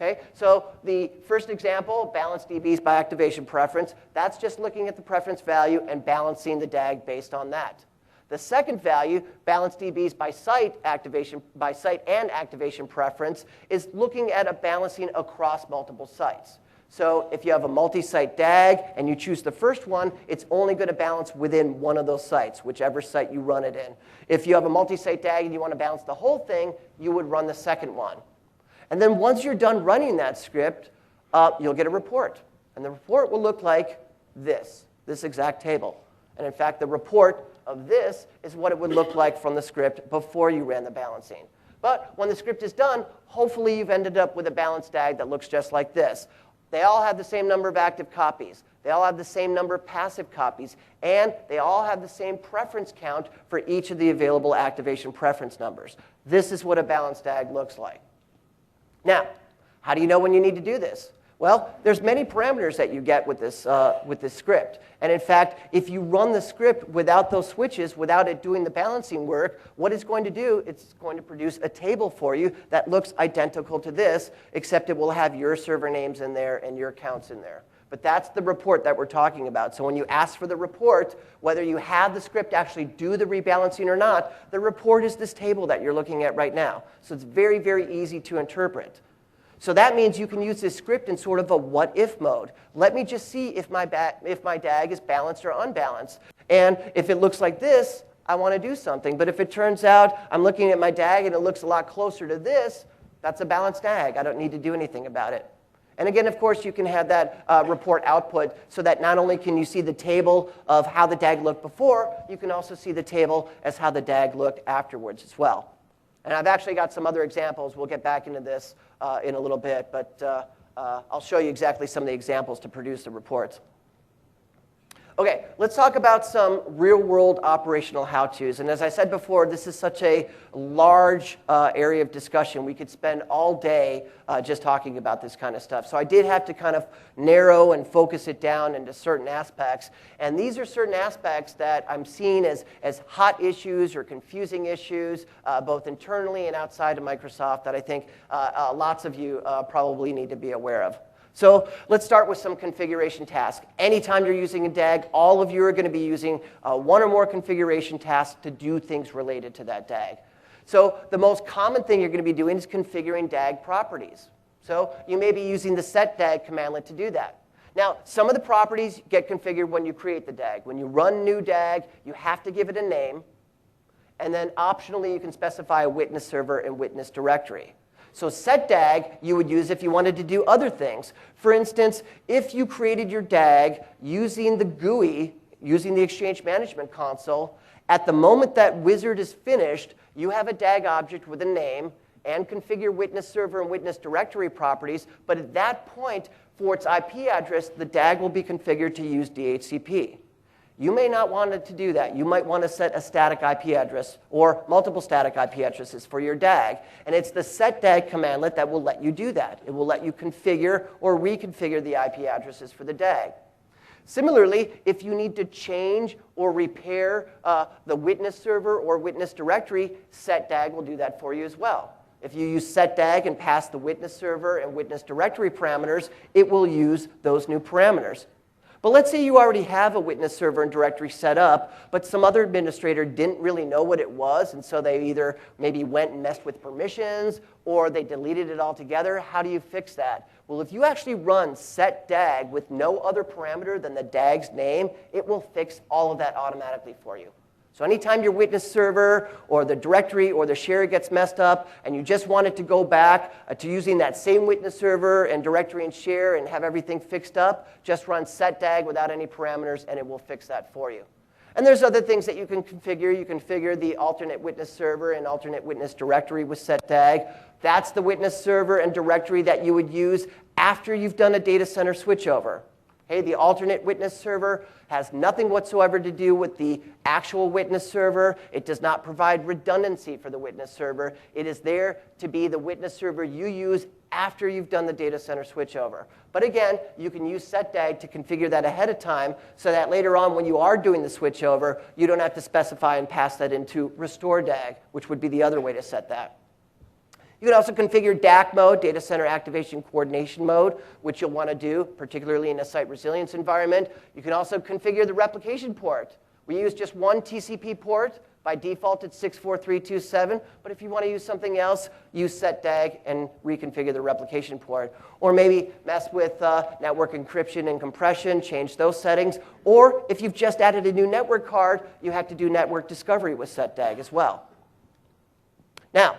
Okay, so the first example, balance DBs by activation preference, that's just looking at the preference value and balancing the DAG based on that. The second value, balance DBs by site and activation preference, is looking at a balancing across multiple sites. So if you have a multi-site DAG and you choose the first one, it's only going to balance within one of those sites, whichever site you run it in. If you have a multi-site DAG and you want to balance the whole thing, you would run the second one. And then once you're done running that script, you'll get a report. And the report will look like this exact table. And in fact, the report of this is what it would look like from the script before you ran the balancing. But when the script is done, hopefully you've ended up with a balanced DAG that looks just like this. They all have the same number of active copies. They all have the same number of passive copies. And they all have the same preference count for each of the available activation preference numbers. This is what a balanced DAG looks like. Now, how do you know when you need to do this? Well, there's many parameters that you get with this script. And in fact, if you run the script without those switches, without it doing the balancing work, what it's going to do, it's going to produce a table for you that looks identical to this, except it will have your server names in there and your accounts in there. But that's the report that we're talking about. So when you ask for the report, whether you have the script actually do the rebalancing or not, the report is this table that you're looking at right now. So it's very, very easy to interpret. So that means you can use this script in sort of a what-if mode. Let me just see if my DAG is balanced or unbalanced. And if it looks like this, I want to do something. But if it turns out I'm looking at my DAG and it looks a lot closer to this, that's a balanced DAG. I don't need to do anything about it. And again, of course, you can have that report output so that not only can you see the table of how the DAG looked before, you can also see the table as how the DAG looked afterwards as well. And I've actually got some other examples. We'll get back into this in a little bit, but I'll show you exactly some of the examples to produce the reports. Okay, let's talk about some real-world operational how-tos. And as I said before, this is such a large area of discussion. We could spend all day just talking about this kind of stuff. So I did have to kind of narrow and focus it down into certain aspects. And these are certain aspects that I'm seeing as hot issues or confusing issues, both internally and outside of Microsoft, that I think lots of you probably need to be aware of. So let's start with some configuration tasks. Anytime you're using a DAG, all of you are going to be using one or more configuration tasks to do things related to that DAG. So the most common thing you're going to be doing is configuring DAG properties. So you may be using the setDAG commandlet to do that. Now, some of the properties get configured when you create the DAG. When you run new DAG, you have to give it a name. And then optionally, you can specify a witness server and witness directory. So setDAG you would use if you wanted to do other things. For instance, if you created your DAG using the GUI, using the Exchange Management Console, at the moment that wizard is finished, you have a DAG object with a name and configure witness server and witness directory properties. But at that point, for its IP address, the DAG will be configured to use DHCP. You may not want it to do that. You might want to set a static IP address or multiple static IP addresses for your DAG. And it's the setDAG commandlet that will let you do that. It will let you configure or reconfigure the IP addresses for the DAG. Similarly, if you need to change or repair the witness server or witness directory, setDAG will do that for you as well. If you use setDAG and pass the witness server and witness directory parameters, it will use those new parameters. But let's say you already have a witness server and directory set up, but some other administrator didn't really know what it was, and so they either maybe went and messed with permissions, or they deleted it altogether. How do you fix that? Well, if you actually run setDAG with no other parameter than the DAG's name, it will fix all of that automatically for you. So anytime your witness server or the directory or the share gets messed up and you just want it to go back to using that same witness server and directory and share and have everything fixed up, just run setDAG without any parameters and it will fix that for you. And there's other things that you can configure. You configure the alternate witness server and alternate witness directory with setDAG. That's the witness server and directory that you would use after you've done a data center switchover. Hey, the alternate witness server has nothing whatsoever to do with the actual witness server. It does not provide redundancy for the witness server. It is there to be the witness server you use after you've done the data center switchover. But again, you can use setDAG to configure that ahead of time so that later on when you are doing the switchover, you don't have to specify and pass that into restore DAG, which would be the other way to set that. You can also configure DAC mode, Data Center Activation Coordination mode, which you'll want to do, particularly in a site resilience environment. You can also configure the replication port. We use just one TCP port. By default, it's 64327, but if you want to use something else, use setdag and reconfigure the replication port. Or maybe mess with network encryption and compression, change those settings. Or if you've just added a new network card, you have to do network discovery with setdag as well. Now,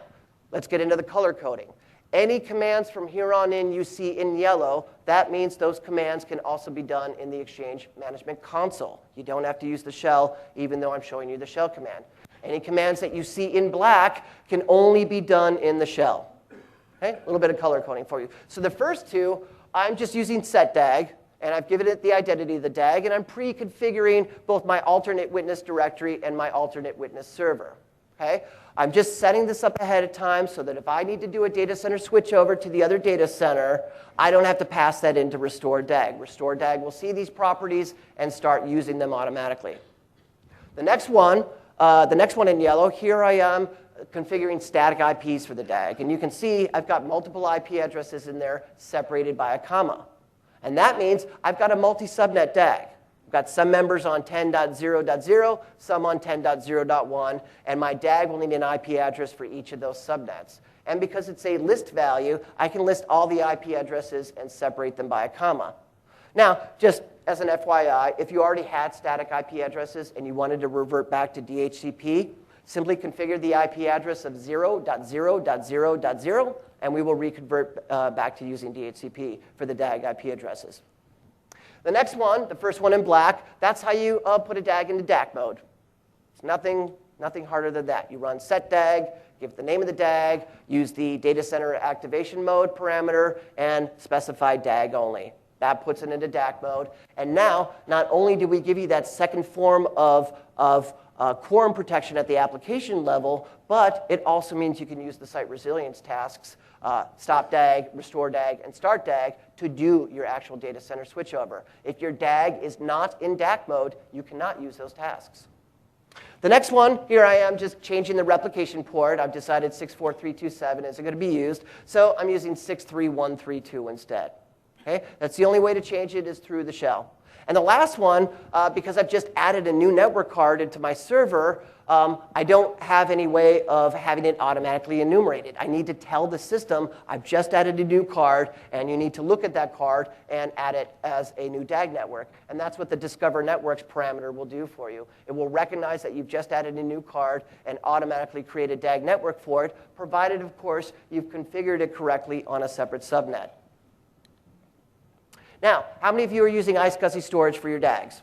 let's get into the color coding. Any commands from here on in you see in yellow, that means those commands can also be done in the Exchange Management Console. You don't have to use the shell, even though I'm showing you the shell command. Any commands that you see in black can only be done in the shell. Okay? A little bit of color coding for you. So the first two, I'm just using setdag, and I've given it the identity of the DAG, and I'm pre-configuring both my alternate witness directory and my alternate witness server. Okay? I'm just setting this up ahead of time so that if I need to do a data center switchover to the other data center, I don't have to pass that into restore DAG. Restore DAG will see these properties and start using them automatically. The next one in yellow, here I am configuring static IPs for the DAG. And you can see I've got multiple IP addresses in there separated by a comma. And that means I've got a multi-subnet DAG. I've got some members on 10.0.0, some on 10.0.1, and my DAG will need an IP address for each of those subnets. And because it's a list value, I can list all the IP addresses and separate them by a comma. Now, just as an FYI, if you already had static IP addresses and you wanted to revert back to DHCP, simply configure the IP address of 0.0.0.0, and we will reconvert back to using DHCP for the DAG IP addresses. The next one, the first one in black, that's how you put a DAG into DAC mode. It's nothing harder than that. You run setdag, give it the name of the DAG, use the data center activation mode parameter, and specify DAG only. That puts it into DAC mode. And now, not only do we give you that second form of quorum protection at the application level, but it also means you can use the site resilience tasks, stop DAG, restore DAG, and start DAG to do your actual data center switchover. If your DAG is not in DAC mode, you cannot use those tasks. The next one, here I am just changing the replication port. I've decided 64327 isn't going to be used, so I'm using 63132 instead. Okay? That's the only way to change it is through the shell. And the last one, because I've just added a new network card into my server, I don't have any way of having it automatically enumerated. I need to tell the system, I've just added a new card, and you need to look at that card and add it as a new DAG network. And that's what the Discover Networks parameter will do for you. It will recognize that you've just added a new card and automatically create a DAG network for it, provided, of course, you've configured it correctly on a separate subnet. Now, how many of you are using iSCSI storage for your DAGs?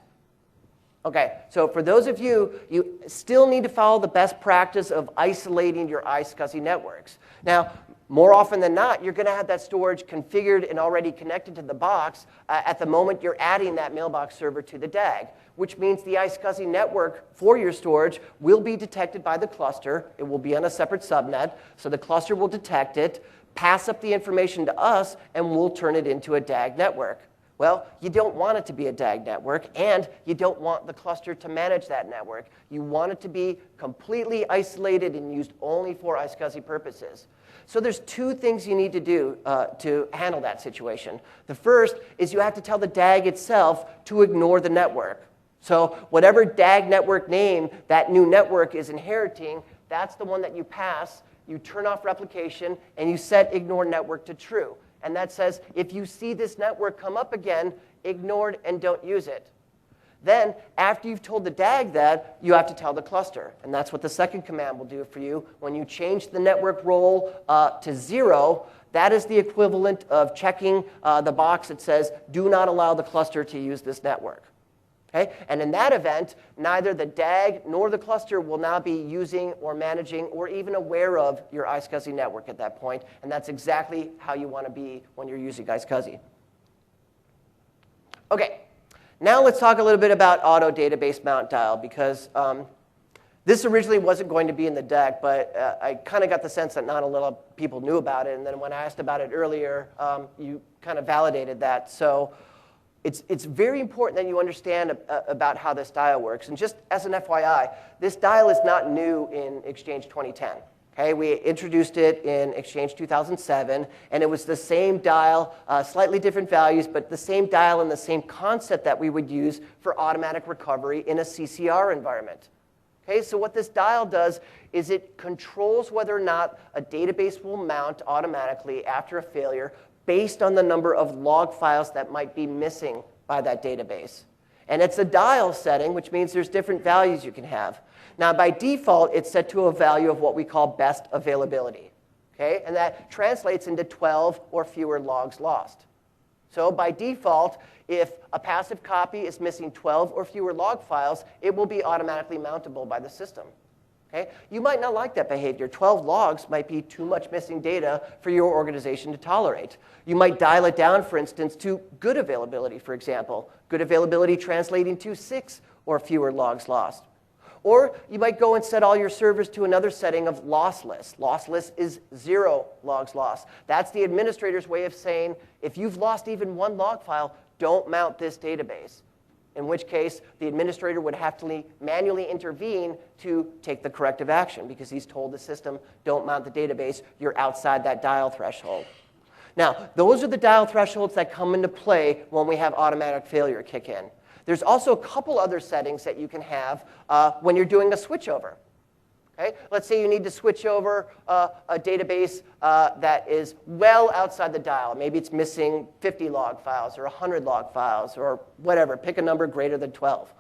Okay, so for those of you, you still need to follow the best practice of isolating your iSCSI networks. Now, more often than not, you're going to have that storage configured and already connected to the box at the moment you're adding that mailbox server to the DAG, which means the iSCSI network for your storage will be detected by the cluster. It will be on a separate subnet, so the cluster will detect it, pass up the information to us, and we'll turn it into a DAG network. Well, you don't want it to be a DAG network, and you don't want the cluster to manage that network. You want it to be completely isolated and used only for iSCSI purposes. So there's two things you need to do to handle that situation. The first is you have to tell the DAG itself to ignore the network. So whatever DAG network name that new network is inheriting, that's the one that you pass. You turn off replication, and you set ignore network to true. And that says, if you see this network come up again, ignore it and don't use it. Then, after you've told the DAG that, you have to tell the cluster. And that's what the second command will do for you. When you change the network role to 0, that is the equivalent of checking the box that says, do not allow the cluster to use this network. Okay? And in that event, neither the DAG nor the cluster will now be using or managing or even aware of your iSCSI network at that point. And that's exactly how you want to be when you're using iSCSI. Okay, now let's talk a little bit about auto database mount dial, because this originally wasn't going to be in the deck, but I kind of got the sense that not a lot of people knew about it. And then when I asked about it earlier, you kind of validated that. So it's very important that you understand about how this dial works. And just as an FYI, this dial is not new in Exchange 2010. Okay, we introduced it in Exchange 2007, and it was the same dial, slightly different values, but the same dial and the same concept that we would use for automatic recovery in a CCR environment. Okay, so what this dial does is it controls whether or not a database will mount automatically after a failure based on the number of log files that might be missing by that database. And it's a dial setting, which means there's different values you can have. Now, by default, it's set to a value of what we call best availability. Okay? And that translates into 12 or fewer logs lost. So by default, if a passive copy is missing 12 or fewer log files, it will be automatically mountable by the system. Okay? You might not like that behavior. 12 logs might be too much missing data for your organization to tolerate. You might dial it down, for instance, to good availability, for example. Good availability translating to 6 or fewer logs lost. Or you might go and set all your servers to another setting of lossless. Lossless is 0 logs lost. That's the administrator's way of saying, if you've lost even one log file, don't mount this database. In which case, the administrator would have to manually intervene to take the corrective action because he's told the system, don't mount the database, you're outside that dial threshold. Now, those are the dial thresholds that come into play when we have automatic failure kick in. There's also a couple other settings that you can have when you're doing a switchover. Okay? Let's say you need to switch over a database that is well outside the dial. Maybe it's missing 50 log files or 100 log files or whatever. Pick a number greater than 12.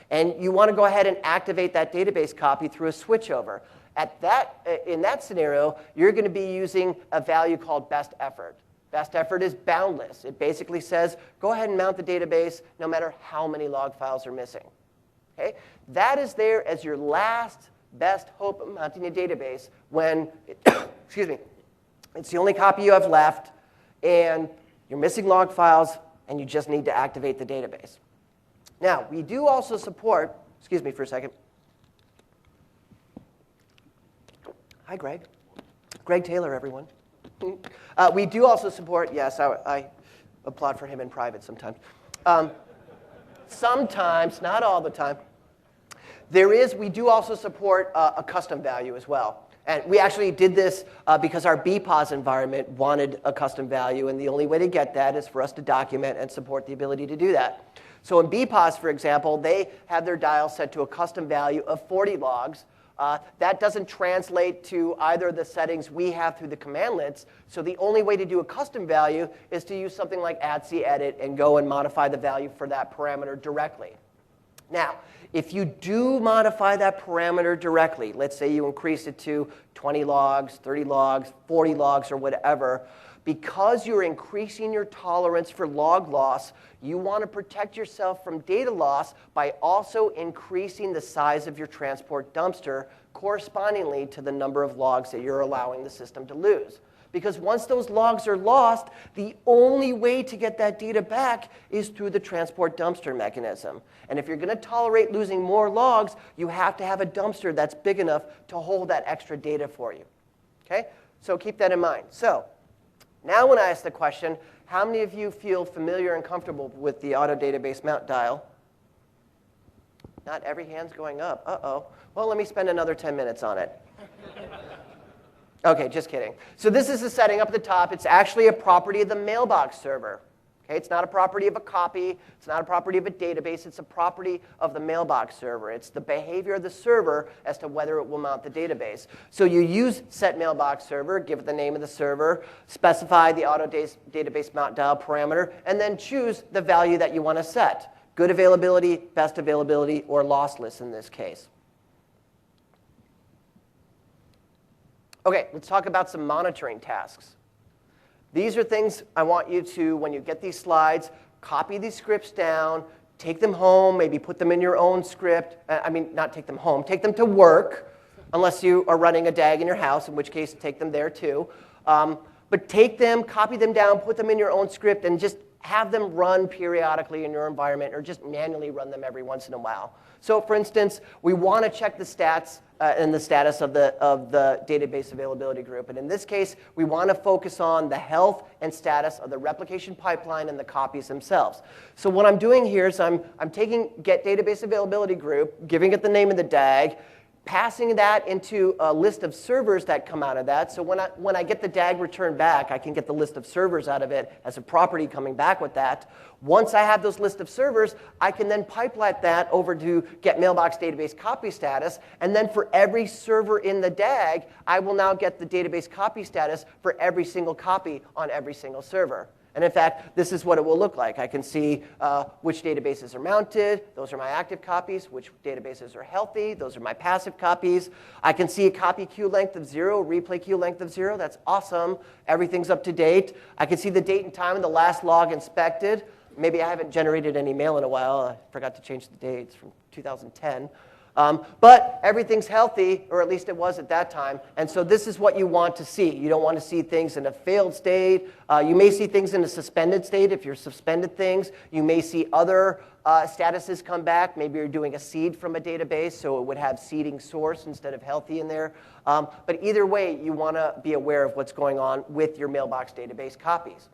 And you want to go ahead and activate that database copy through a switchover. In that scenario, you're going to be using a value called best effort. Best effort is boundless. It basically says, go ahead and mount the database no matter how many log files are missing. Okay? That is there as your last best hope of mounting a database when, excuse me, it's the only copy you have left, and you're missing log files, and you just need to activate the database. Now, we do also support, excuse me for a second. Hi, Greg. Greg Taylor, everyone. We do also support, yes, I applaud for him in private sometimes. Sometimes, not all the time. We do also support a custom value as well. And we actually did this because our BPOS environment wanted a custom value, and the only way to get that is for us to document and support the ability to do that. So in BPOS, for example, they have their dial set to a custom value of 40 logs. That doesn't translate to either of the settings we have through the commandlets, so the only way to do a custom value is to use something like etc edit and go and modify the value for that parameter directly. Now, if you do modify that parameter directly, let's say you increase it to 20 logs, 30 logs, 40 logs, or whatever, because you're increasing your tolerance for log loss, you want to protect yourself from data loss by also increasing the size of your transport dumpster correspondingly to the number of logs that you're allowing the system to lose. Because once those logs are lost, the only way to get that data back is through the transport dumpster mechanism. And if you're going to tolerate losing more logs, you have to have a dumpster that's big enough to hold that extra data for you. Okay? So keep that in mind. So now when I ask the question, how many of you feel familiar and comfortable with the auto database mount dial? Not every hand's going up. Uh-oh. Well, let me spend another 10 minutes on it. Okay, just kidding. So this is the setting up at the top. It's actually a property of the mailbox server. Okay, it's not a property of a copy. It's not a property of a database. It's a property of the mailbox server. It's the behavior of the server as to whether it will mount the database. So you use set mailbox server, give it the name of the server, specify the auto database mount dial parameter, and then choose the value that you want to set. Good availability, best availability, or lossless in this case. Okay, let's talk about some monitoring tasks. These are things I want you to, when you get these slides, copy these scripts down, take them home, maybe put them in your own script. Not take them home, take them to work, unless you are running a DAG in your house, in which case take them there too. But take them, copy them down, put them in your own script, and just have them run periodically in your environment, or just manually run them every once in a while. So for instance, we want to check the stats and the status of the database availability group. And in this case, we want to focus on the health and status of the replication pipeline and the copies themselves. So what I'm doing here is I'm taking get database availability group, giving it the name of the DAG, passing that into a list of servers that come out of that. So when I get the DAG returned back, I can get the list of servers out of it as a property coming back with that. Once I have those list of servers, I can then pipeline that over to get mailbox database copy status. And then for every server in the DAG, I will now get the database copy status for every single copy on every single server. And in fact, this is what it will look like. I can see which databases are mounted. Those are my active copies. Which databases are healthy. Those are my passive copies. I can see a copy queue length of 0, replay queue length of 0. That's awesome. Everything's up to date. I can see the date and time and the last log inspected. Maybe I haven't generated any mail in a while. I forgot to change the dates from 2010. But everything's healthy, or at least it was at that time. And so this is what you want to see. You don't want to see things in a failed state. You may see things in a suspended state if you're suspended things. You may see other statuses come back. Maybe you're doing a seed from a database, so it would have seeding source instead of healthy in there. But either way, you want to be aware of what's going on with your mailbox database copies.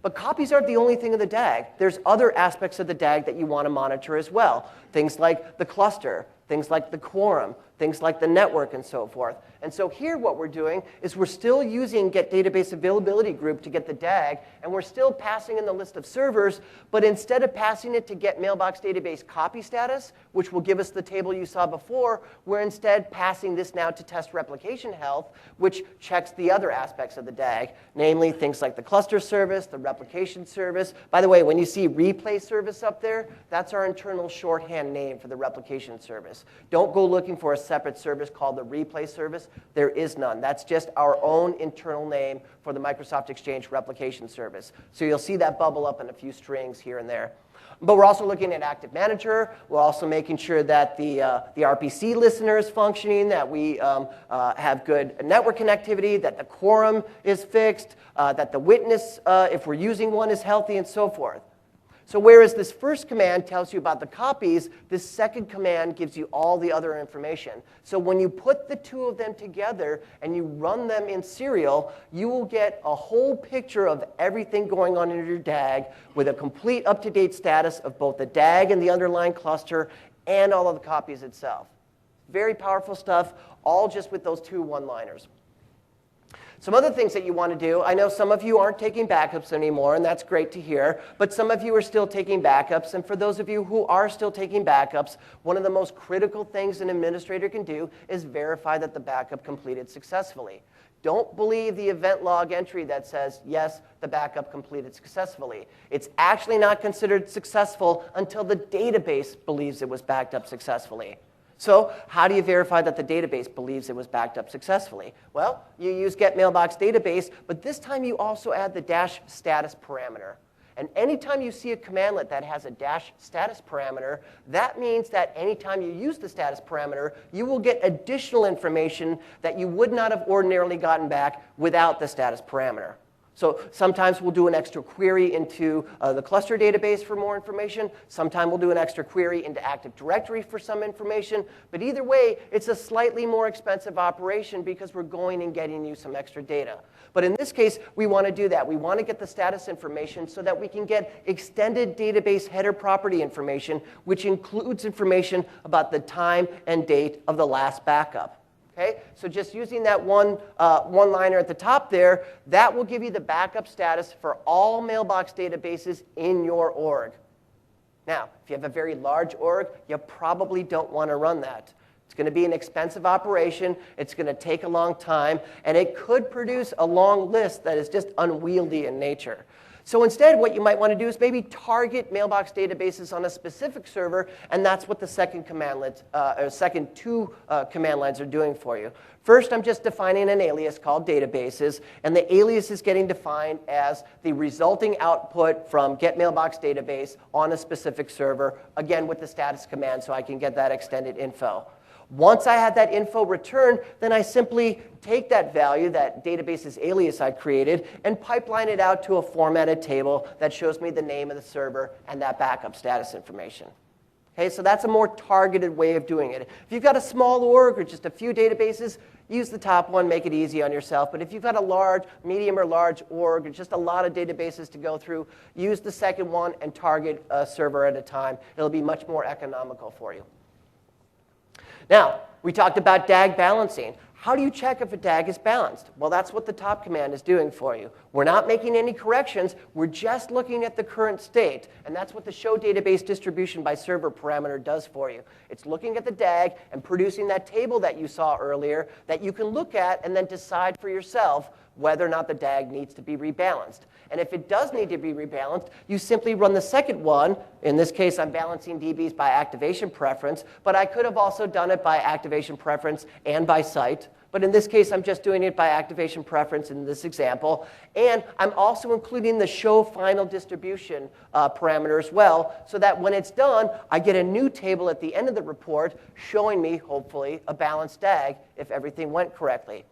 But copies aren't the only thing in the DAG. There's other aspects of the DAG that you want to monitor as well. Things like the cluster, things like the quorum, things like the network, and so forth. And so here what we're doing is we're still using get database availability group to get the DAG, and we're still passing in the list of servers, but instead of passing it to get mailbox database copy status, which will give us the table you saw before, we're instead passing this now to test replication health, which checks the other aspects of the DAG, namely things like the cluster service, the replication service. By the way, when you see replay service up there, that's our internal shorthand name for the replication service. Don't go looking for a separate service called the replay service. There is none. That's just our own internal name for the Microsoft Exchange replication service. So you'll see that bubble up in a few strings here and there. But we're also looking at Active Manager. We're also making sure that the RPC listener is functioning, that we have good network connectivity, that the quorum is fixed, that the witness, if we're using one, is healthy, and so forth. So whereas this first command tells you about the copies, this second command gives you all the other information. So when you put the two of them together and you run them in serial, you will get a whole picture of everything going on in your DAG with a complete up-to-date status of both the DAG and the underlying cluster and all of the copies itself. Very powerful stuff, all just with those two one-liners. Some other things that you want to do, I know some of you aren't taking backups anymore, and that's great to hear, but some of you are still taking backups, and for those of you who are still taking backups, one of the most critical things an administrator can do is verify that the backup completed successfully. Don't believe the event log entry that says, yes, the backup completed successfully. It's actually not considered successful until the database believes it was backed up successfully. So how do you verify that the database believes it was backed up successfully? Well, you use get mailbox database, but this time you also add the dash status parameter. And anytime you see a commandlet that has a dash status parameter, that means that anytime you use the status parameter, you will get additional information that you would not have ordinarily gotten back without the status parameter. So sometimes we'll do an extra query into the cluster database for more information. Sometimes we'll do an extra query into Active Directory for some information. But either way, it's a slightly more expensive operation because we're going and getting you some extra data. But in this case, we want to do that. We want to get the status information so that we can get extended database header property information, which includes information about the time and date of the last backup. Okay? So just using that one-liner at the top there, that will give you the backup status for all mailbox databases in your org. Now, if you have a very large org, you probably don't want to run that. It's going to be an expensive operation. It's going to take a long time. And it could produce a long list that is just unwieldy in nature. So instead, what you might want to do is maybe target mailbox databases on a specific server, and that's what the second commandlet, or second two command lines are doing for you. First, I'm just defining an alias called databases, and the alias is getting defined as the resulting output from get mailbox database on a specific server, again with the status command so I can get that extended info. Once I had that info returned, then I simply take that value, that database's alias I created, and pipeline it out to a formatted table that shows me the name of the server and that backup status information. Okay, so that's a more targeted way of doing it. If you've got a small org or just a few databases, use the top one, make it easy on yourself. But if you've got a large, medium, or large org, or just a lot of databases to go through, use the second one and target a server at a time. It'll be much more economical for you. Now, we talked about DAG balancing. How do you check if a DAG is balanced? Well, that's what the top command is doing for you. We're not making any corrections. We're just looking at the current state. And that's what the show database distribution by server parameter does for you. It's looking at the DAG and producing that table that you saw earlier that you can look at and then decide for yourself whether or not the DAG needs to be rebalanced. And if it does need to be rebalanced, you simply run the second one. In this case, I'm balancing DBs by activation preference, but I could have also done it by activation preference and by site. But in this case, I'm just doing it by activation preference in this example. And I'm also including the show final distribution parameter as well, so that when it's done, I get a new table at the end of the report showing me, hopefully, a balanced DAG if everything went correctly.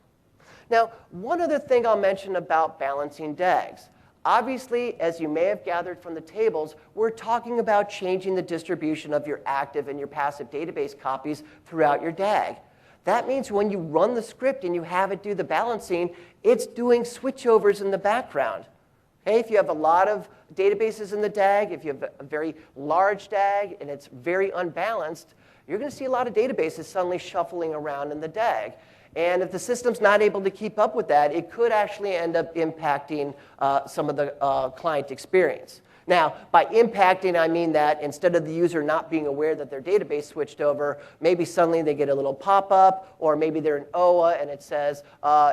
Now, one other thing I'll mention about balancing DAGs. Obviously, as you may have gathered from the tables, we're talking about changing the distribution of your active and your passive database copies throughout your DAG. That means when you run the script and you have it do the balancing, it's doing switchovers in the background. Okay, if you have a lot of databases in the DAG, if you have a very large DAG and it's very unbalanced, you're going to see a lot of databases suddenly shuffling around in the DAG. And if the system's not able to keep up with that, it could actually end up impacting some of the client experience. Now, by impacting, I mean that instead of the user not being aware that their database switched over, maybe suddenly they get a little pop-up, or maybe they're in OA and it says,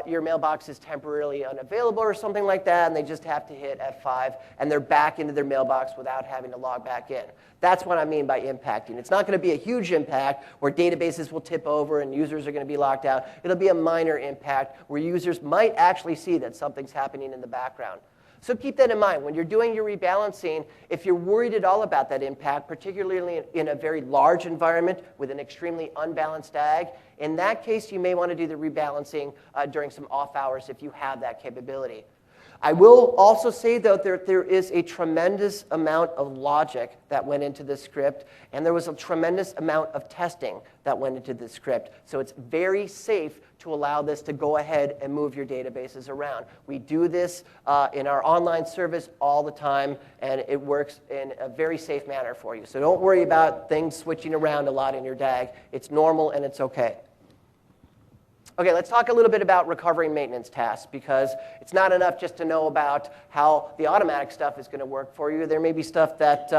your mailbox is temporarily unavailable or something like that, and they just have to hit F5, and they're back into their mailbox without having to log back in. That's what I mean by impacting. It's not going to be a huge impact where databases will tip over and users are going to be locked out. It'll be a minor impact where users might actually see that something's happening in the background. So keep that in mind. When you're doing your rebalancing, if you're worried at all about that impact, particularly in a very large environment with an extremely unbalanced DAG, in that case, you may want to do the rebalancing during some off hours if you have that capability. I will also say, though, there is a tremendous amount of logic that went into this script, and there was a tremendous amount of testing that went into this script. So it's very safe to allow this to go ahead and move your databases around. We do this in our online service all the time, and it works in a very safe manner for you. So don't worry about things switching around a lot in your DAG. It's normal, and it's OK. OK, let's talk a little bit about recovering maintenance tasks, because it's not enough just to know about how the automatic stuff is going to work for you. There may be stuff that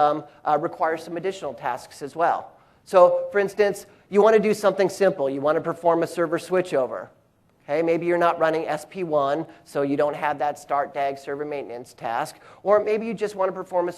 requires some additional tasks as well. So, for instance, you want to do something simple. You want to perform a server switchover. Okay, maybe you're not running SP1, so you don't have that start DAG server maintenance task. Or maybe you just want to perform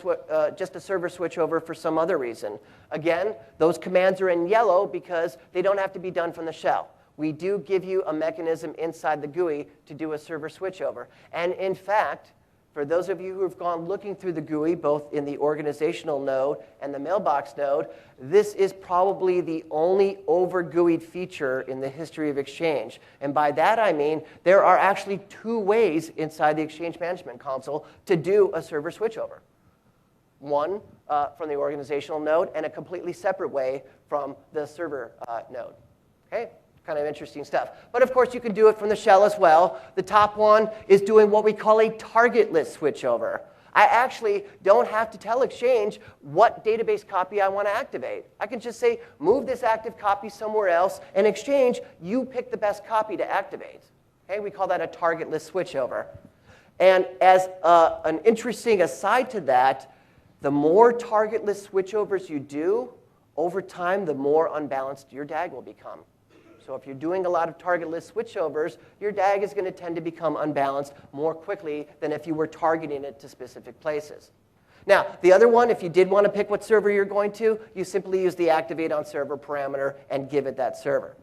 just a server switchover for some other reason. Again, those commands are in yellow because they don't have to be done from the shell. We do give you a mechanism inside the GUI to do a server switchover. And in fact, for those of you who have gone looking through the GUI, both in the organizational node and the mailbox node, this is probably the only over-GUI'd feature in the history of Exchange. And by that I mean there are actually two ways inside the Exchange Management Console to do a server switchover. One from the organizational node, and a completely separate way from the server node. Okay? Kind of interesting stuff. But of course, you can do it from the shell as well. The top one is doing what we call a target list switchover. I actually don't have to tell Exchange what database copy I want to activate. I can just say, move this active copy somewhere else, and Exchange, you pick the best copy to activate. Okay, we call that a target list switchover. And as an interesting aside to that, the more target list switchovers you do, over time, the more unbalanced your DAG will become. So if you're doing a lot of target list switchovers, your DAG is going to tend to become unbalanced more quickly than if you were targeting it to specific places. Now, the other one, if you did want to pick what server you're going to, you simply use the activate on server parameter and give it that server.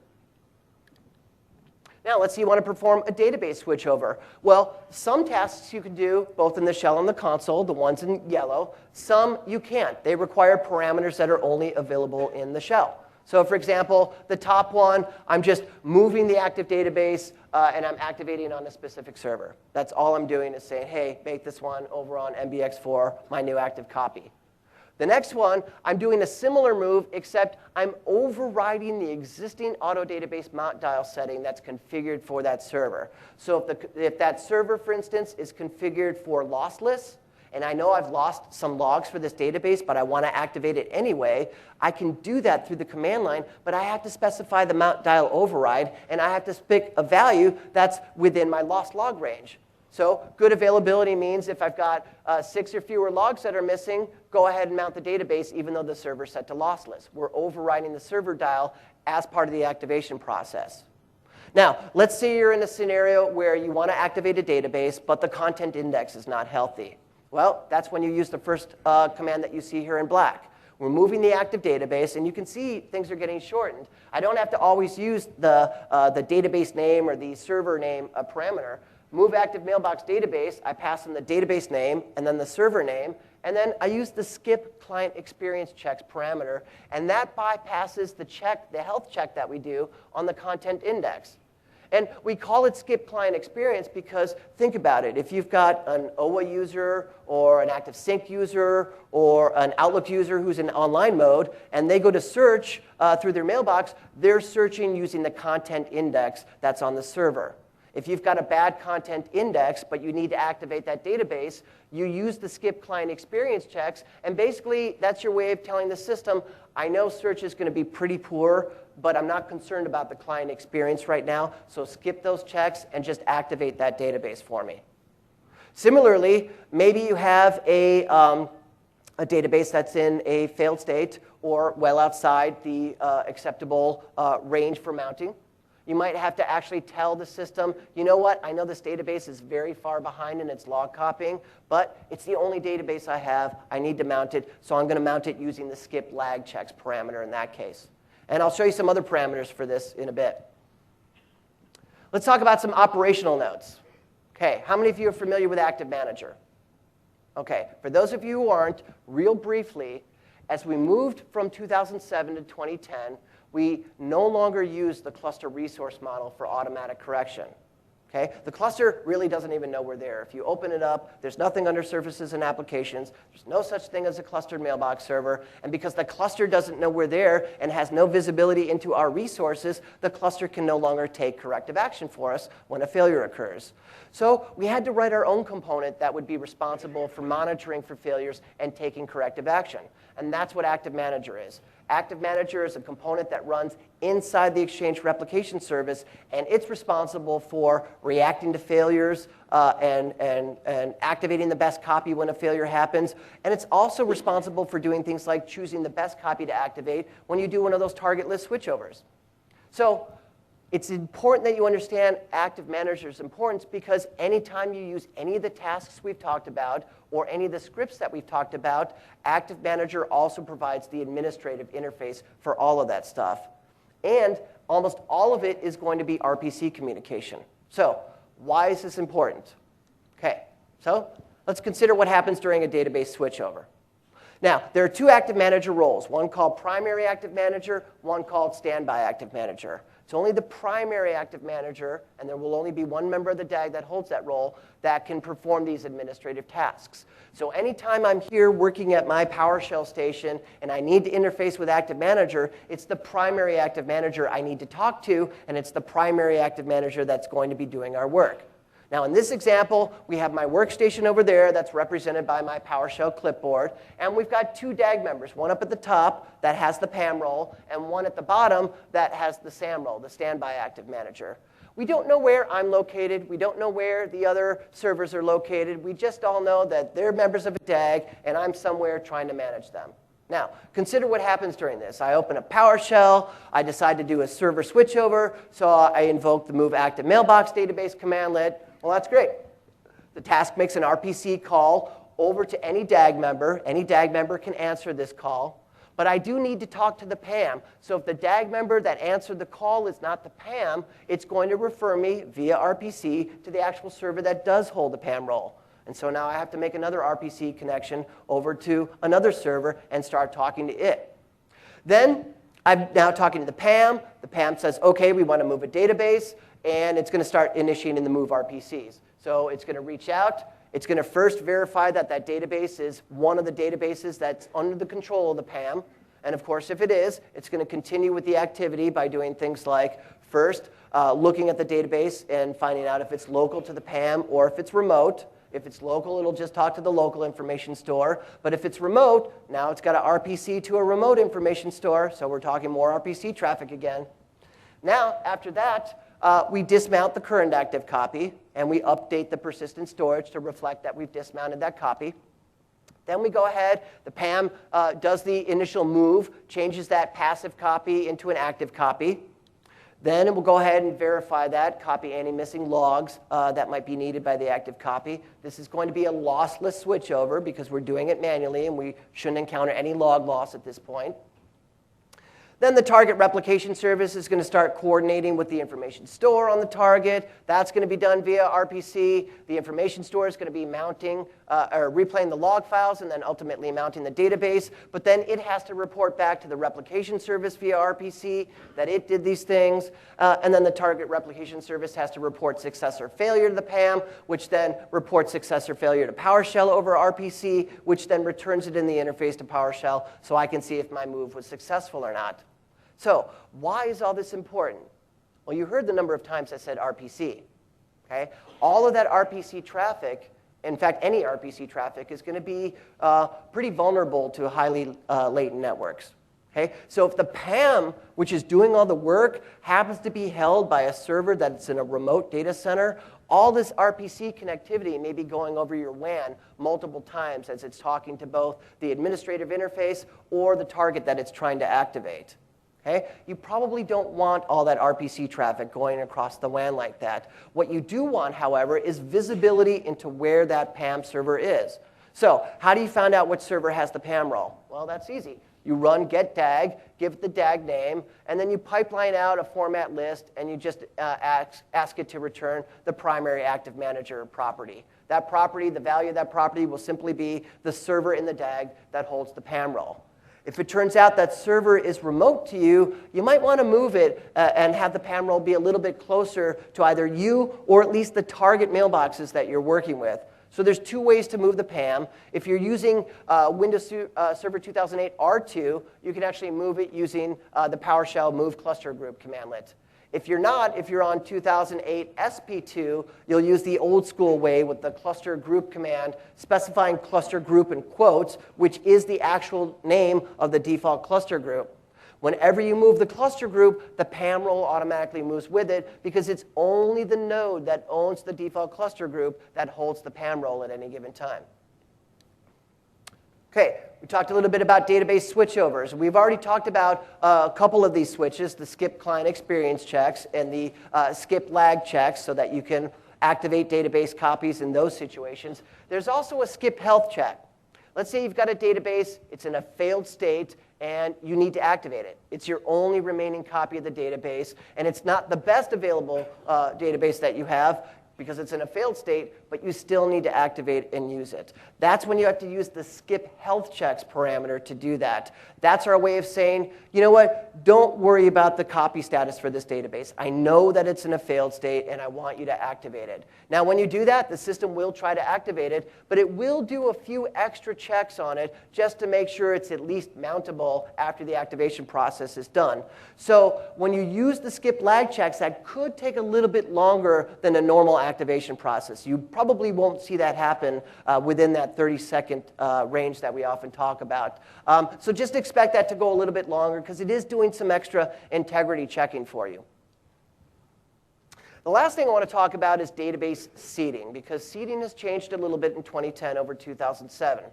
Now, let's say you want to perform a database switchover. Well, some tasks you can do both in the shell and the console, the ones in yellow. Some you can't. They require parameters that are only available in the shell. So for example, the top one, I'm just moving the active database, and I'm activating on a specific server. That's all I'm doing is saying, hey, make this one over on MBX4 my new active copy. The next one, I'm doing a similar move, except I'm overriding the existing auto database mount dial setting that's configured for that server. So if that server, for instance, is configured for lossless, and I know I've lost some logs for this database, but I want to activate it anyway, I can do that through the command line, but I have to specify the mount dial override, and I have to pick a value that's within my lost log range. So good availability means if I've got 6 or fewer logs that are missing, go ahead and mount the database even though the server's set to lossless. We're overriding the server dial as part of the activation process. Now, let's say you're in a scenario where you want to activate a database, but the content index is not healthy. Well, that's when you use the first command that you see here in black. We're moving the active database, and you can see things are getting shortened. I don't have to always use the database name or the server name parameter. Move active mailbox database, I pass in the database name and then the server name, and then I use the skip client experience checks parameter, and that bypasses the health check that we do on the content index. And we call it skip client experience because think about it. If you've got an OWA user or an ActiveSync user or an Outlook user who's in online mode and they go to search through their mailbox, they're searching using the content index that's on the server. If you've got a bad content index, but you need to activate that database, you use the skip client experience checks, and basically that's your way of telling the system, I know search is going to be pretty poor, but I'm not concerned about the client experience right now, so skip those checks and just activate that database for me. Similarly, maybe you have a database that's in a failed state or well outside the acceptable range for mounting. You might have to actually tell the system, you know what, I know this database is very far behind in its log copying, but it's the only database I have. I need to mount it, so I'm going to mount it using the skip lag checks parameter in that case. And I'll show you some other parameters for this in a bit. Let's talk about some operational notes. Okay, how many of you are familiar with Active Manager? Okay, for those of you who aren't, real briefly, as we moved from 2007 to 2010, we no longer use the cluster resource model for automatic correction. Okay? The cluster really doesn't even know we're there. If you open it up, there's nothing under services and applications. There's no such thing as a clustered mailbox server. And because the cluster doesn't know we're there and has no visibility into our resources, the cluster can no longer take corrective action for us when a failure occurs. So we had to write our own component that would be responsible for monitoring for failures and taking corrective action. And that's what Active Manager is. Active Manager is a component that runs inside the Exchange replication service, and it's responsible for reacting to failures and activating the best copy when a failure happens. And it's also responsible for doing things like choosing the best copy to activate when you do one of those target list switchovers. So it's important that you understand Active Manager's importance because anytime you use any of the tasks we've talked about or any of the scripts that we've talked about, Active Manager also provides the administrative interface for all of that stuff. And almost all of it is going to be RPC communication. So why is this important? Okay, so let's consider what happens during a database switchover. Now, there are two Active Manager roles, one called Primary Active Manager, one called Standby Active Manager. It's only the primary Active Manager, and there will only be one member of the DAG that holds that role, that can perform these administrative tasks. So anytime I'm here working at my PowerShell station and I need to interface with Active Manager, it's the primary Active Manager I need to talk to, and it's the primary Active Manager that's going to be doing our work. Now, in this example, we have my workstation over there that's represented by my PowerShell clipboard, and we've got two DAG members, one up at the top that has the PAM role, and one at the bottom that has the SAM role, the Standby Active Manager. We don't know where I'm located. We don't know where the other servers are located. We just all know that they're members of a DAG, and I'm somewhere trying to manage them. Now, consider what happens during this. I open up PowerShell. I decide to do a server switchover, so I invoke the move active mailbox database commandlet. Well, that's great. The task makes an RPC call over to any DAG member. Any DAG member can answer this call. But I do need to talk to the PAM. So if the DAG member that answered the call is not the PAM, it's going to refer me via RPC to the actual server that does hold the PAM role. And so now I have to make another RPC connection over to another server and start talking to it. Then I'm now talking to the PAM. The PAM says, OK, we want to move a database. And it's going to start initiating the move RPCs. So it's going to reach out. It's going to first verify that that database is one of the databases that's under the control of the PAM. And of course, if it is, it's going to continue with the activity by doing things like First, looking at the database and finding out if it's local to the PAM or if it's remote. If it's local, it'll just talk to the local information store. But if it's remote, now it's got an RPC to a remote information store, so we're talking more RPC traffic again. Now, after that, we dismount the current active copy, and we update the persistent storage to reflect that we've dismounted that copy. Then we go ahead, the PAM does the initial move, changes that passive copy into an active copy. Then it will go ahead and verify that, copy any missing logs that might be needed by the active copy. This is going to be a lossless switchover because we're doing it manually and we shouldn't encounter any log loss at this point. Then the target replication service is going to start coordinating with the information store on the target. That's going to be done via RPC. The information store is going to be mounting or replaying the log files and then ultimately mounting the database. But then it has to report back to the replication service via RPC that it did these things. And then the target replication service has to report success or failure to the PAM, which then reports success or failure to PowerShell over RPC, which then returns it in the interface to PowerShell so I can see if my move was successful or not. So why is all this important? Well, you heard the number of times I said RPC. Okay? All of that RPC traffic, in fact, any RPC traffic, is going to be pretty vulnerable to highly latent networks. Okay? So if the PAM, which is doing all the work, happens to be held by a server that's in a remote data center, all this RPC connectivity may be going over your WAN multiple times as it's talking to both the administrative interface or the target that it's trying to activate. Okay? You probably don't want all that RPC traffic going across the WAN like that. What you do want, however, is visibility into where that PAM server is. So how do you find out which server has the PAM role? Well, that's easy. You run get DAG, give it the DAG name, and then you pipeline out a format list, and you just ask it to return the primary active manager property. That property, the value of that property, will simply be the server in the DAG that holds the PAM role. If it turns out that server is remote to you, you might want to move it and have the PAM role be a little bit closer to either you or at least the target mailboxes that you're working with. So there's two ways to move the PAM. If you're using Windows Server 2008 R2, you can actually move it using the PowerShell move cluster group commandlet. If you're not, if you're on 2008 SP2, you'll use the old school way with the cluster group command, specifying cluster group in quotes, which is the actual name of the default cluster group. Whenever you move the cluster group, the PAM role automatically moves with it because it's only the node that owns the default cluster group that holds the PAM role at any given time. Okay, we talked a little bit about database switchovers. We've already talked about a couple of these switches, the skip client experience checks and the skip lag checks so that you can activate database copies in those situations. There's also a skip health check. Let's say you've got a database, it's in a failed state, and you need to activate it. It's your only remaining copy of the database, and it's not the best available database that you have because it's in a failed state, but you still need to activate and use it. That's when you have to use the skip health checks parameter to do that. That's our way of saying, you know what, don't worry about the copy status for this database. I know that it's in a failed state, and I want you to activate it. Now, when you do that, the system will try to activate it, but it will do a few extra checks on it just to make sure it's at least mountable after the activation process is done. So when you use the skip lag checks, that could take a little bit longer than a normal activation process. You probably won't see that happen within that 30-second range that we often talk about. So just expect that to go a little bit longer because it is doing some extra integrity checking for you. The last thing I want to talk about is database seeding because seeding has changed a little bit in 2010 over 2007.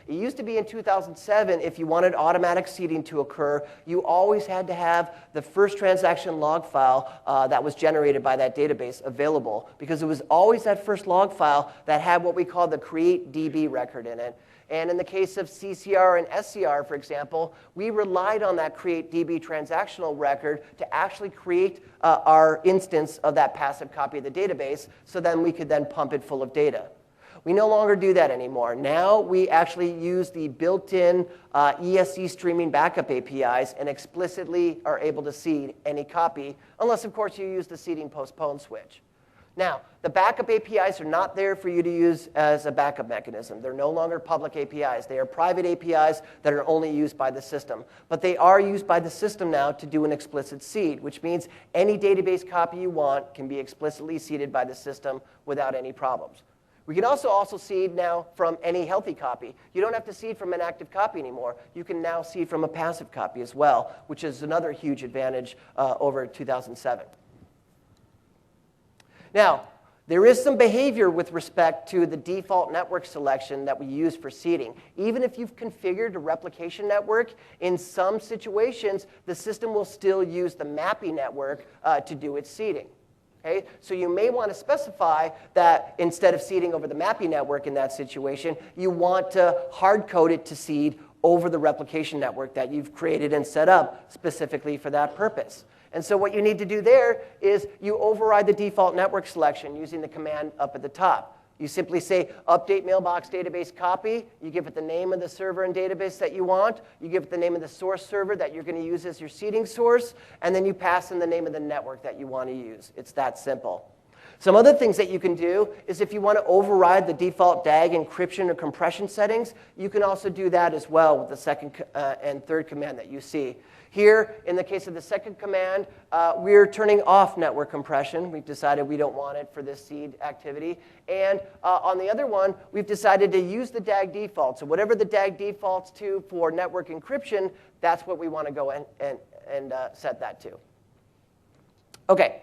It used to be in 2007, if you wanted automatic seeding to occur, you always had to have the first transaction log file that was generated by that database available because it was always that first log file that had what we call the create DB record in it. And in the case of CCR and SCR, for example, we relied on that create DB transactional record to actually create our instance of that passive copy of the database so then we could then pump it full of data. We no longer do that anymore. Now we actually use the built-in ESC streaming backup APIs and explicitly are able to seed any copy, unless, of course, you use the seeding postpone switch. Now, the backup APIs are not there for you to use as a backup mechanism. They're no longer public APIs. They are private APIs that are only used by the system. But they are used by the system now to do an explicit seed, which means any database copy you want can be explicitly seeded by the system without any problems. We can also seed now from any healthy copy. You don't have to seed from an active copy anymore. You can now seed from a passive copy as well, which is another huge advantage over 2007. Now, there is some behavior with respect to the default network selection that we use for seeding. Even if you've configured a replication network, in some situations, the system will still use the MAPI network to do its seeding. Okay? So you may want to specify that instead of seeding over the MAPI network in that situation, you want to hard-code it to seed over the replication network that you've created and set up specifically for that purpose. And so what you need to do there is you override the default network selection using the command up at the top. You simply say update mailbox database copy. You give it the name of the server and database that you want. You give it the name of the source server that you're going to use as your seeding source. And then you pass in the name of the network that you want to use. It's that simple. Some other things that you can do is if you want to override the default DAG encryption or compression settings, you can also do that as well with the second and third command that you see. Here, in the case of the second command, we're turning off network compression. We've decided we don't want it for this seed activity. And on the other one, we've decided to use the DAG default. So whatever the DAG defaults to for network encryption, that's what we want to go and set that to. OK.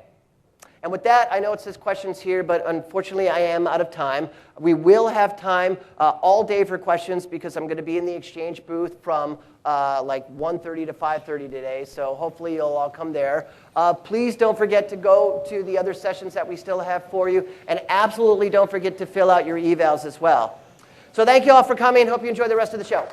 And with that, I know it says questions here, but unfortunately, I am out of time. We will have time all day for questions because I'm going to be in the Exchange booth from like 1:30 to 5:30 today, so hopefully you'll all come there. Please don't forget to go to the other sessions that we still have for you, and absolutely don't forget to fill out your evals as well. So thank you all for coming. Hope you enjoy the rest of the show.